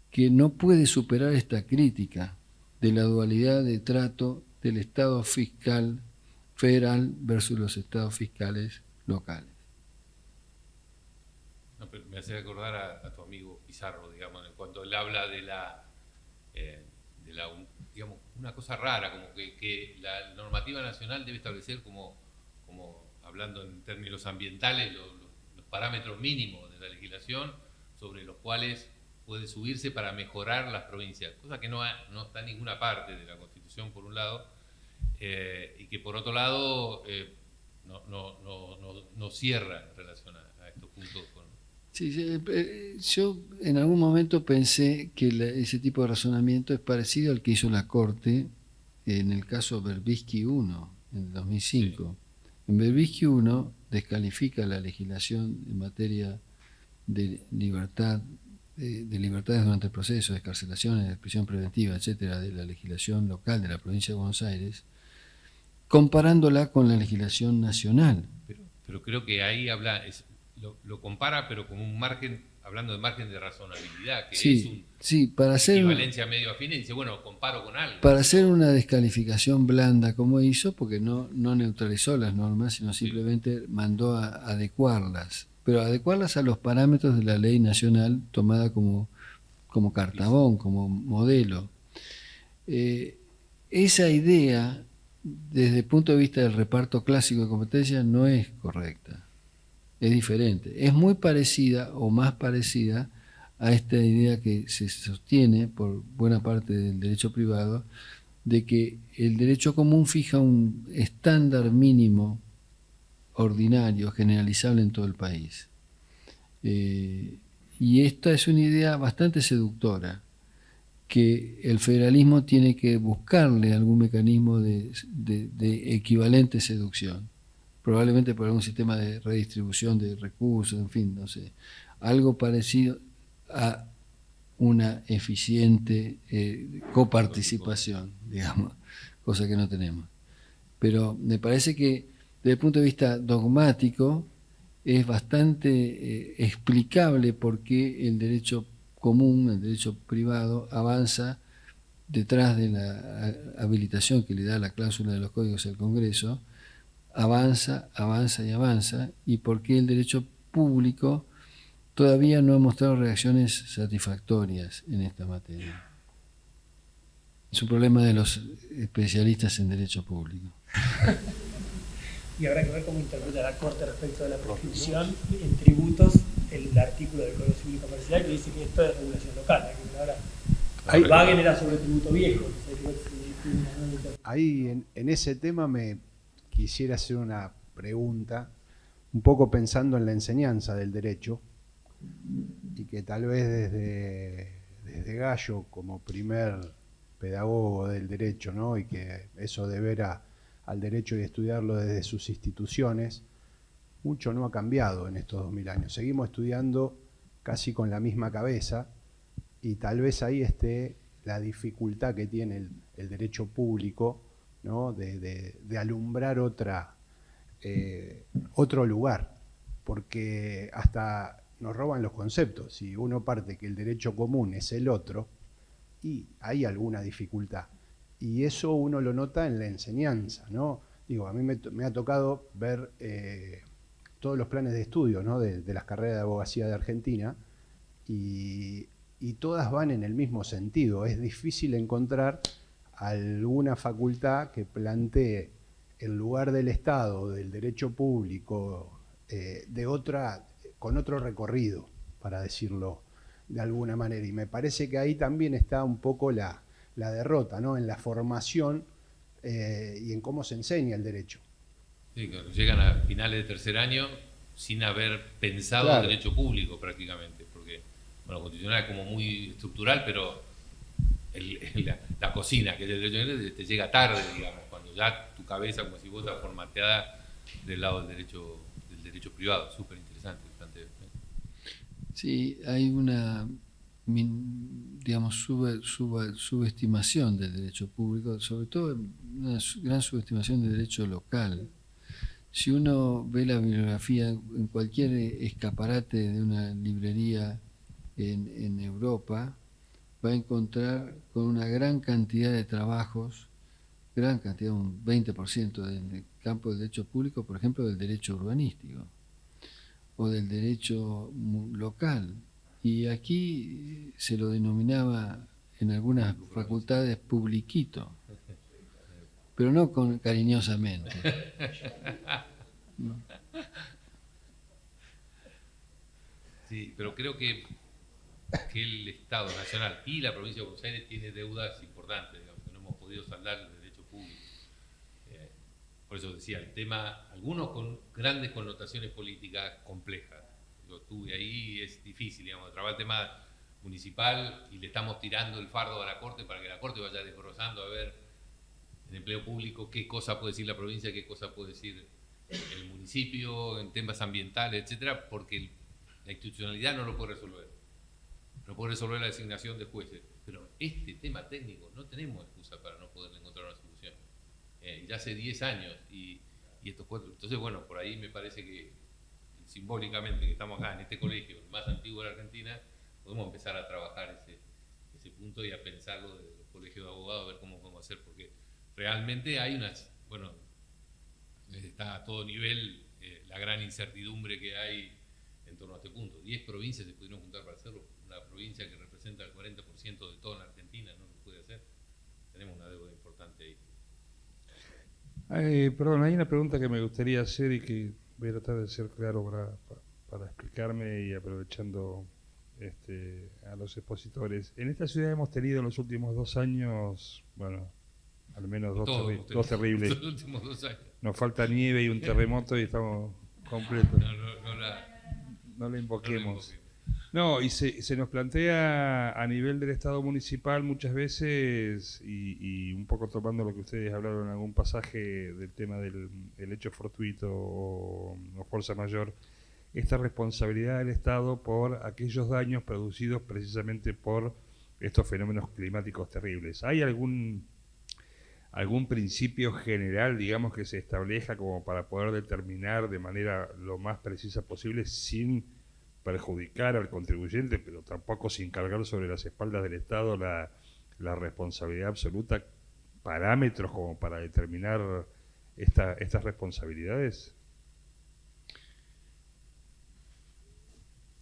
que no puede superar esta crítica de la dualidad de trato del Estado fiscal federal versus los estados fiscales locales. No, pero me hace acordar a tu amigo Pizarro, digamos, cuando él habla de digamos, una cosa rara, como que la normativa nacional debe establecer como hablando en términos ambientales, los parámetros mínimos de la legislación sobre los cuales puede subirse para mejorar las provincias, cosa que no está en ninguna parte de la Constitución, por un lado, y que por otro lado no cierra en relación a estos puntos. Sí, yo en algún momento pensé que ese tipo de razonamiento es parecido al que hizo la Corte en el caso Berbisky 1, en el 2005. Sí. En Berbisky 1 descalifica la legislación en materia de libertad, de libertades durante el proceso, de escarcelaciones, de prisión preventiva, etcétera, de la legislación local de la provincia de Buenos Aires, comparándola con la legislación nacional. Pero creo que ahí lo compara, pero con un margen, hablando de margen de razonabilidad, que sí, es para hacer equivalencia medio afín, y dice, bueno, comparo con algo. Para hacer una descalificación blanda como hizo, porque no neutralizó las normas, sino simplemente mandó a adecuarlas, pero adecuarlas a los parámetros de la ley nacional tomada como cartabón, como modelo. Esa idea, desde el punto de vista del reparto clásico de competencias, no es correcta. Es diferente. Es muy parecida o más parecida a esta idea que se sostiene por buena parte del derecho privado, de que el derecho común fija un estándar mínimo ordinario, generalizable en todo el país. Y esta es una idea bastante seductora, que el federalismo tiene que buscarle algún mecanismo de equivalente seducción. Probablemente por algún sistema de redistribución de recursos, en fin, no sé, algo parecido a una eficiente coparticipación, digamos, cosa que no tenemos. Pero me parece que desde el punto de vista dogmático es bastante explicable por qué el derecho común, el derecho privado, avanza detrás de la habilitación que le da la cláusula de los códigos al Congreso, avanza, y por qué el derecho público todavía no ha mostrado reacciones satisfactorias en esta materia. Es un problema de los especialistas en derecho público. Y habrá que ver cómo interpreta la Corte respecto de la prescripción en tributos, el artículo del Código Civil y Comercial que dice que esto es regulación local. Ahora, Wagen era sobre tributo viejo. Ahí en ese tema me quisiera hacer una pregunta, un poco pensando en la enseñanza del derecho, y que tal vez desde Gallo, como primer pedagogo del derecho, ¿no? Y que eso de ver al derecho y estudiarlo desde sus instituciones, mucho no ha cambiado en estos 2000 años. Seguimos estudiando casi con la misma cabeza, y tal vez ahí esté la dificultad que tiene el derecho público, ¿no? de alumbrar otro lugar, porque hasta nos roban los conceptos. Si uno parte que el derecho común es el otro, y hay alguna dificultad. Y eso uno lo nota en la enseñanza, ¿no? Digo, a mí me ha tocado ver todos los planes de estudio, ¿no? de las carreras de abogacía de Argentina, y todas van en el mismo sentido. Es difícil encontrar alguna facultad que plantee el lugar del Estado, del derecho público, con otro recorrido, para decirlo de alguna manera. Y me parece que ahí también está un poco la derrota, ¿no? En la formación y en cómo se enseña el derecho. Sí, cuando llegan a finales de tercer año sin haber pensado Claro. en derecho público prácticamente, porque bueno, constitucional es como muy estructural, pero la cocina, que es el derecho, te llega tarde, digamos, cuando ya tu cabeza, como si vos estás formateada del lado del derecho privado. Súper interesante el planteo. Sí, hay una, digamos, subestimación del derecho público, sobre todo una gran subestimación del derecho local. Si uno ve la bibliografía en cualquier escaparate de una librería en Europa, va a encontrar con una gran cantidad de trabajos, gran cantidad, un 20% del campo del derecho público, por ejemplo, del derecho urbanístico o del derecho local. Y aquí se lo denominaba en algunas facultades publiquito, pero no cariñosamente. No. Sí, pero creo que el Estado Nacional y la provincia de Buenos Aires tiene deudas importantes, digamos, que no hemos podido saldar el derecho público. Por eso decía, el tema, algunos con grandes connotaciones políticas complejas. Yo estuve ahí, es difícil, digamos, trabajar el tema municipal y le estamos tirando el fardo a la Corte para que la Corte vaya desglosando a ver en empleo público qué cosa puede decir la provincia, qué cosa puede decir el municipio en temas ambientales, etcétera, porque la institucionalidad no lo puede resolver. No puede resolver la designación de jueces. Pero este tema técnico no tenemos excusa para no poder encontrar una solución. Ya hace 10 años y estos 4. Entonces, bueno, por ahí me parece que simbólicamente que estamos acá en este colegio, el más antiguo de la Argentina, podemos empezar a trabajar ese punto y a pensarlo de los colegios de abogados, a ver cómo podemos hacer, porque realmente hay unas, bueno, está a todo nivel la gran incertidumbre que hay en torno a este punto. 10 provincias se pudieron juntar para hacerlo. Una provincia que representa el 40% de toda la Argentina no lo puede hacer. Tenemos una deuda importante ahí. Perdón, hay una pregunta que me gustaría hacer y que voy a tratar de ser claro para explicarme y aprovechando a los expositores. En esta ciudad hemos tenido en los últimos 2 años, bueno, al menos dos terribles. Los últimos 2 años. Nos falta nieve y un terremoto y estamos completos. No la invoquemos. No, y se nos plantea a nivel del Estado municipal muchas veces, y un poco tomando lo que ustedes hablaron en algún pasaje del tema del hecho fortuito o fuerza mayor, esta responsabilidad del Estado por aquellos daños producidos precisamente por estos fenómenos climáticos terribles. ¿Hay algún principio general, digamos, que se establezca como para poder determinar de manera lo más precisa posible sin perjudicar al contribuyente, pero tampoco sin cargar sobre las espaldas del Estado la responsabilidad absoluta, parámetros como para determinar estas responsabilidades?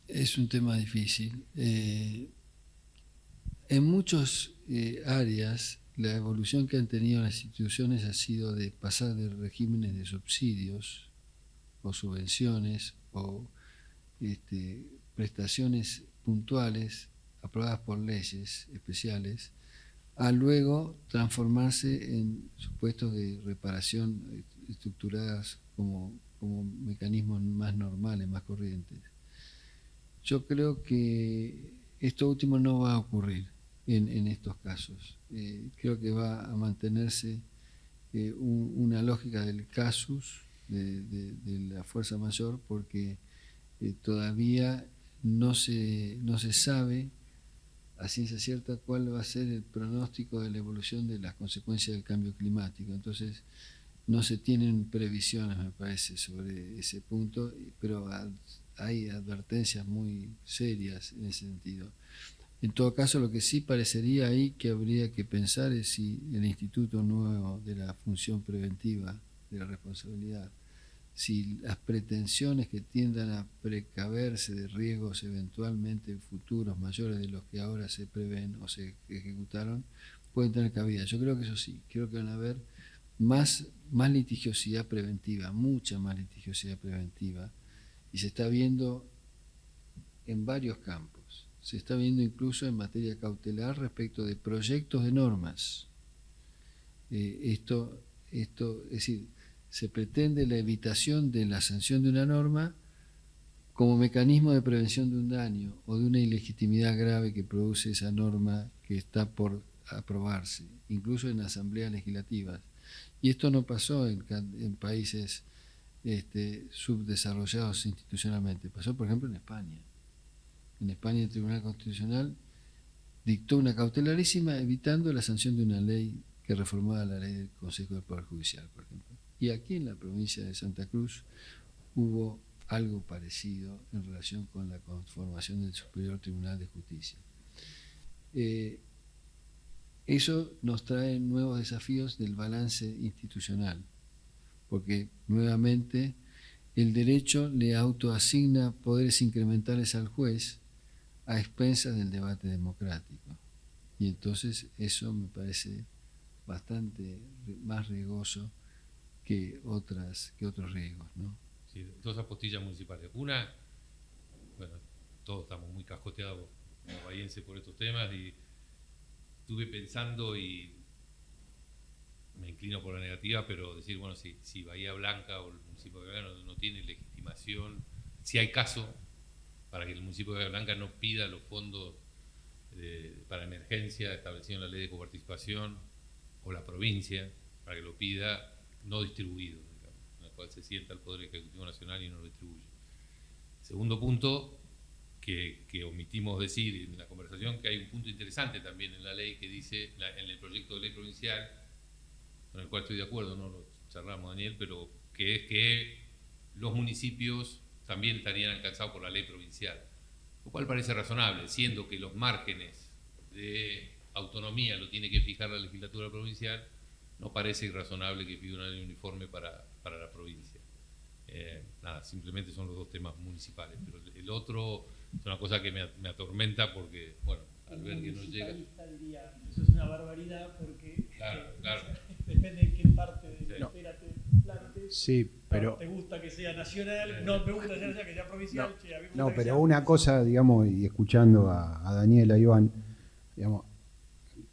Es un tema difícil. En muchas áreas, la evolución que han tenido las instituciones ha sido de pasar de regímenes de subsidios o subvenciones o prestaciones puntuales aprobadas por leyes especiales a luego transformarse en supuestos de reparación estructuradas como mecanismos más normales, más corrientes. Yo creo que esto último no va a ocurrir en estos casos. Creo que va a mantenerse una lógica del casus, de la fuerza mayor, porque todavía no se sabe a ciencia cierta cuál va a ser el pronóstico de la evolución de las consecuencias del cambio climático. Entonces, no se tienen previsiones, me parece, sobre ese punto, pero hay advertencias muy serias en ese sentido. En todo caso, lo que sí parecería ahí que habría que pensar es si el Instituto Nuevo de la Función Preventiva de la Responsabilidad, si las pretensiones que tiendan a precaverse de riesgos eventualmente futuros mayores de los que ahora se prevén o se ejecutaron, pueden tener cabida. Yo creo que eso sí, creo que van a haber más litigiosidad preventiva, mucha más litigiosidad preventiva, y se está viendo en varios campos. Se está viendo incluso en materia cautelar respecto de proyectos de normas. Esto, es decir, se pretende la evitación de la sanción de una norma como mecanismo de prevención de un daño o de una ilegitimidad grave que produce esa norma que está por aprobarse, incluso en asambleas legislativas. Y esto no pasó en países subdesarrollados institucionalmente, pasó por ejemplo en España. En España el Tribunal Constitucional dictó una cautelarísima evitando la sanción de una ley que reformaba la ley del Consejo del Poder Judicial, por ejemplo. Y aquí en la provincia de Santa Cruz hubo algo parecido en relación con la conformación del Superior Tribunal de Justicia. Eso nos trae nuevos desafíos del balance institucional, porque nuevamente el derecho le autoasigna poderes incrementales al juez a expensas del debate democrático. Y entonces eso me parece bastante más riesgoso que otros riesgos, ¿no? Sí, dos apostillas municipales. Una, bueno, todos estamos muy cascoteados como bahienses por estos temas y estuve pensando y me inclino por la negativa, pero decir, bueno, si Bahía Blanca o el municipio de Bahía Blanca no tiene legitimación, si hay caso para que el municipio de Bahía Blanca no pida los fondos para emergencia establecidos en la ley de coparticipación, o la provincia, para que lo pida no distribuido, digamos, en el cual se sienta el Poder Ejecutivo Nacional y no lo distribuye. Segundo punto, que omitimos decir en la conversación, que hay un punto interesante también en la ley que dice, en el proyecto de ley provincial, con el cual estoy de acuerdo, no lo charlamos Daniel, pero que es que los municipios también estarían alcanzados por la ley provincial, lo cual parece razonable, siendo que los márgenes de autonomía lo tiene que fijar la legislatura provincial, no parece irrazonable que pida una ley uniforme para la provincia. Nada, simplemente son los dos temas municipales, pero el otro es una cosa que me atormenta porque, bueno, al ver que no llega... Diría, eso es una barbaridad porque claro. depende de qué parte de la esfera te plantes. Sí, pero... ¿Te gusta que sea nacional? No, me gusta que sea provincial. No, che, a mí me gusta no, que pero sea una cosa, digamos, y escuchando a Daniel, a Iván, digamos,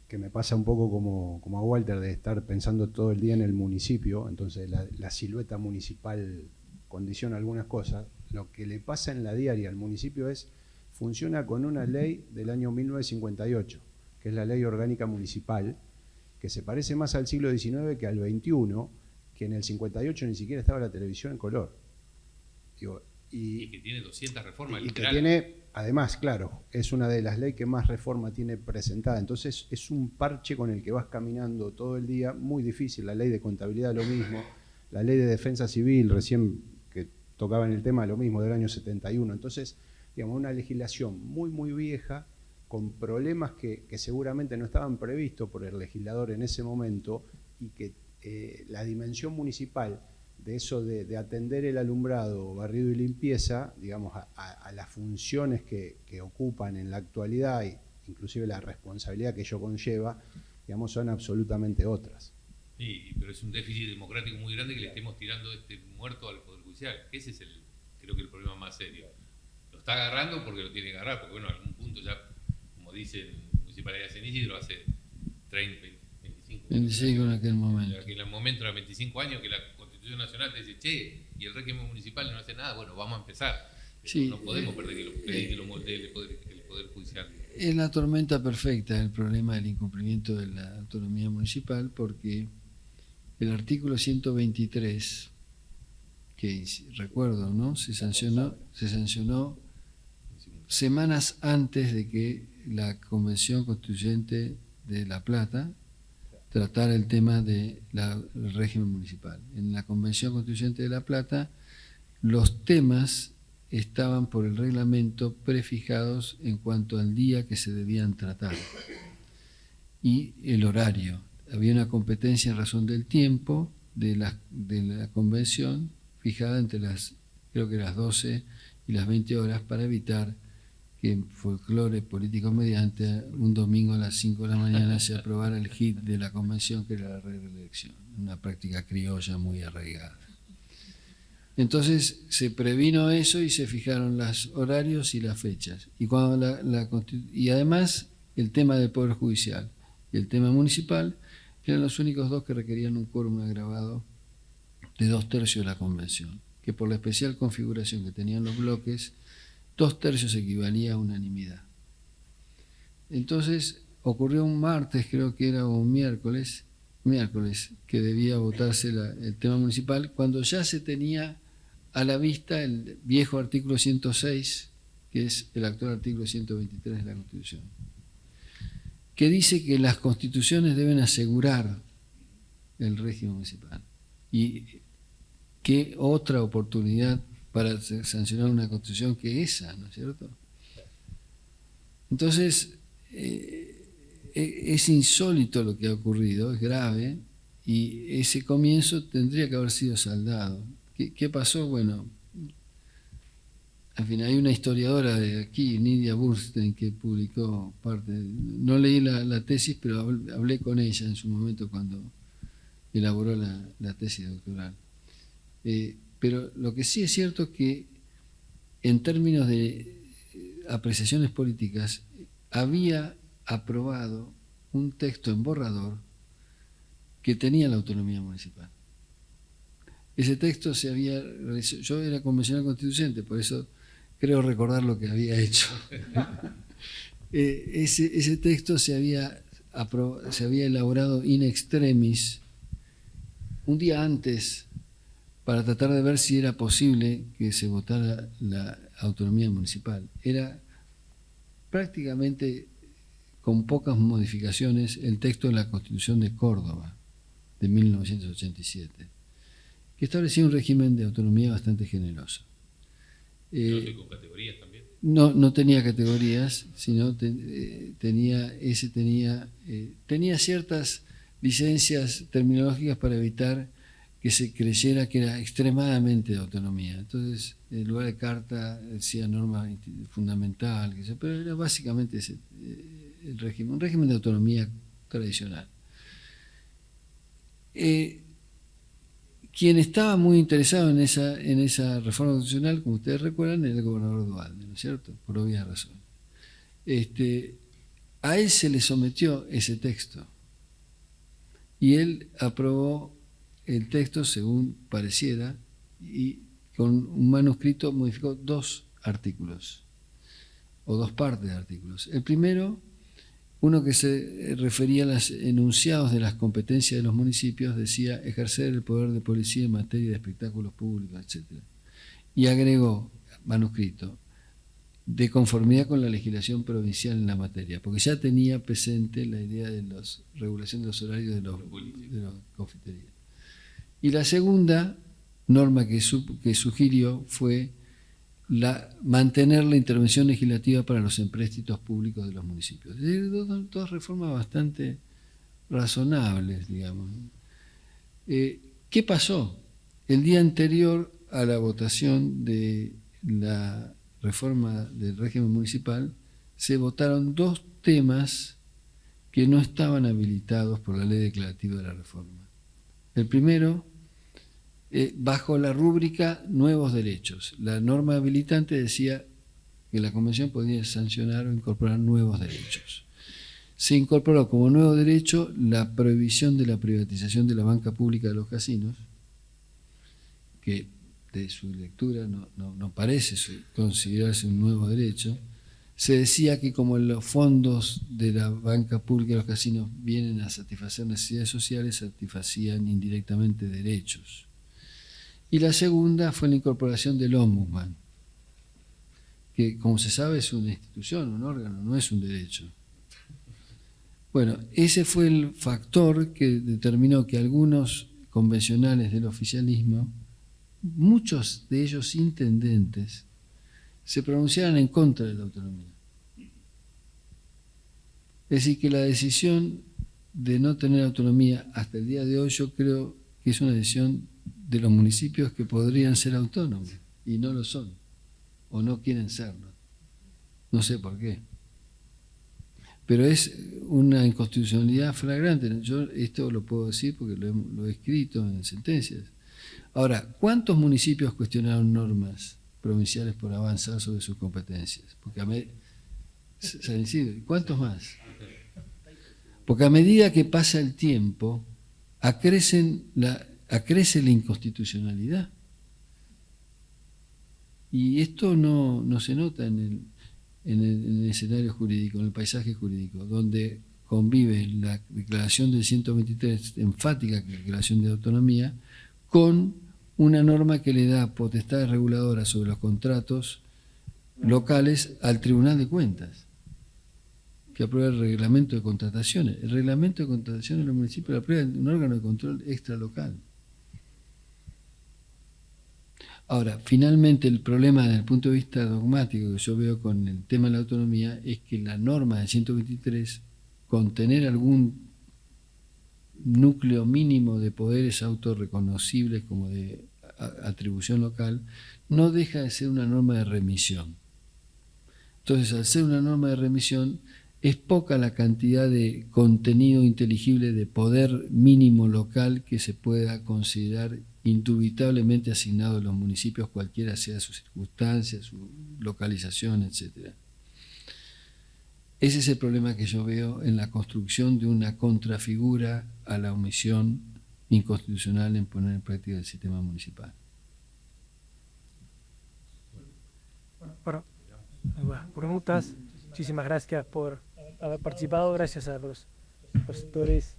que me pasa un poco como a Walter, de estar pensando todo el día en el municipio, entonces la silueta municipal condiciona algunas cosas. Lo que le pasa en la diaria al municipio funciona con una ley del año 1958, que es la Ley Orgánica Municipal, que se parece más al siglo XIX que al XXI, que en el 58 ni siquiera estaba la televisión en color. Digo, y que tiene 200 reformas. Y que tiene, además, claro, es una de las leyes que más reforma tiene presentada. Entonces es un parche con el que vas caminando todo el día, muy difícil. La ley de contabilidad lo mismo, la ley de defensa civil, recién que tocaba en el tema, lo mismo, del año 71. Entonces, digamos, una legislación muy, muy vieja, con problemas que seguramente no estaban previstos por el legislador en ese momento, y que la dimensión municipal de eso de atender el alumbrado, barrido y limpieza, digamos, a las funciones que ocupan en la actualidad, e inclusive la responsabilidad que ello conlleva, digamos, son absolutamente otras. Sí, pero es un déficit democrático muy grande que le estemos tirando muerto al Poder Judicial. Ese es creo que el problema más serio. Lo está agarrando porque lo tiene que agarrar, porque bueno, a algún punto ya, como dice el Municipalidad de San Isidro, hace 30, 25 en aquel momento. En el momento de 25 años que la Constitución Nacional te dice, che, y el régimen municipal no hace nada, bueno, vamos a empezar. Sí, no podemos perder que lo moldee el Poder Judicial. Es la tormenta perfecta el problema del incumplimiento de la autonomía municipal, porque el artículo 123, que recuerdo, ¿no? Se sancionó semanas antes de que la Convención Constituyente de La Plata tratara el tema del régimen municipal. En la Convención Constituyente de La Plata, los temas estaban por el reglamento prefijados en cuanto al día que se debían tratar y el horario. Había una competencia en razón del tiempo de la convención fijada entre creo que las 12 y las 20 horas para evitar que en folclore político mediante un domingo a las 5 de la mañana se aprobara el hit de la convención, que era la reelección, una práctica criolla muy arraigada. Entonces se previno eso y se fijaron los horarios y las fechas. Y además el tema del Poder Judicial y el tema municipal eran los únicos dos que requerían un quórum agravado de 2/3 de la convención, que por la especial configuración que tenían los bloques, 2/3 equivalía a unanimidad. Entonces ocurrió un martes, creo que era, o un miércoles, que debía votarse el tema municipal, cuando ya se tenía a la vista el viejo artículo 106, que es el actual artículo 123 de la Constitución, que dice que las constituciones deben asegurar el régimen municipal. Y qué otra oportunidad para sancionar una constitución que esa, ¿no es cierto? Entonces, es insólito lo que ha ocurrido, es grave, y ese comienzo tendría que haber sido saldado. ¿Qué pasó? Bueno, al fin, hay una historiadora de aquí, Nidia Burstein, que publicó parte. No leí la tesis, pero hablé con ella en su momento cuando elaboró la tesis doctoral. Pero lo que sí es cierto es que en términos de apreciaciones políticas había aprobado un texto en borrador que tenía la autonomía municipal. Ese texto yo era convencional constituyente, por eso creo recordar lo que había hecho. Ese texto se había elaborado in extremis un día antes para tratar de ver si era posible que se votara la autonomía municipal. Era prácticamente, con pocas modificaciones, el texto de la Constitución de Córdoba de 1987, que establecía un régimen de autonomía bastante generoso. ¿Con categorías también? No tenía categorías, sino tenía ciertas licencias terminológicas para evitar que se creyera que era extremadamente de autonomía. Entonces, en lugar de carta, decía norma fundamental, pero era básicamente el régimen, un régimen de autonomía tradicional. Quien estaba muy interesado en esa reforma constitucional, como ustedes recuerdan, era el gobernador Duhalde, ¿no es cierto? Por obvias razones. A él se le sometió ese texto y él aprobó el texto según pareciera, y con un manuscrito modificó 2 artículos o 2 partes de artículos. El primero, uno que se refería a los enunciados de las competencias de los municipios, decía ejercer el poder de policía en materia de espectáculos públicos, etc. Y agregó, manuscrito, de conformidad con la legislación provincial en la materia, porque ya tenía presente la idea de la regulación de los horarios de los confiterías. Y la segunda norma que sugirió fue mantener la intervención legislativa para los empréstitos públicos de los municipios. Es decir, dos reformas bastante razonables, digamos. ¿Qué pasó? El día anterior a la votación de la reforma del régimen municipal, se votaron 2 temas que no estaban habilitados por la ley declarativa de la reforma. El primero, bajo la rúbrica nuevos derechos. La norma habilitante decía que la Convención podía sancionar o incorporar nuevos derechos. Se incorporó como nuevo derecho la prohibición de la privatización de la banca pública de los casinos, que de su lectura no parece considerarse un nuevo derecho. Se decía que como los fondos de la banca pública de los casinos vienen a satisfacer necesidades sociales, satisfacían indirectamente derechos. Y la segunda fue la incorporación del Ombudsman. que como se sabe es una institución, un órgano, no es un derecho. Bueno, ese fue el factor que determinó que algunos convencionales del oficialismo, muchos de ellos intendentes, se pronunciaran en contra de la autonomía. Es decir, que la decisión de no tener autonomía hasta el día de hoy, yo creo que es una decisión de los municipios que podrían ser autónomos y no lo son, o no quieren serlo. No sé por qué. Pero es una inconstitucionalidad flagrante. Yo esto lo puedo decir porque lo he escrito en sentencias. Ahora, ¿cuántos municipios cuestionaron normas provinciales por avanzar sobre sus competencias? Porque San Isidro, ¿cuántos más? Porque a medida que pasa el tiempo, acrece la inconstitucionalidad. Y esto no se nota en el escenario jurídico, en el paisaje jurídico, donde convive la declaración del 123, enfática declaración de autonomía, con una norma que le da potestades reguladoras sobre los contratos locales al Tribunal de Cuentas, que aprueba el reglamento de contrataciones. El reglamento de contrataciones de los municipios lo aprueba un órgano de control extralocal. Ahora, finalmente el problema desde el punto de vista dogmático que yo veo con el tema de la autonomía es que la norma del 123, con tener algún núcleo mínimo de poderes autorreconocibles como de atribución local, no deja de ser una norma de remisión. Entonces, al ser una norma de remisión, es poca la cantidad de contenido inteligible de poder mínimo local que se pueda considerar indubitablemente asignado a los municipios, cualquiera sea su circunstancia, su localización, etc. Ese es el problema que yo veo en la construcción de una contrafigura a la omisión inconstitucional en poner en práctica el sistema municipal. Bueno, preguntas. Muchísimas gracias por haber participado. Gracias a los expositores.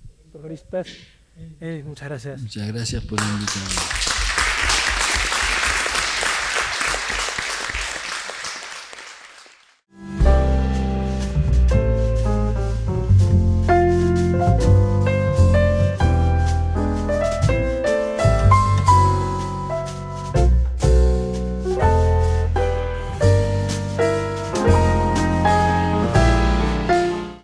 Muchas gracias. Muchas gracias por invitarme.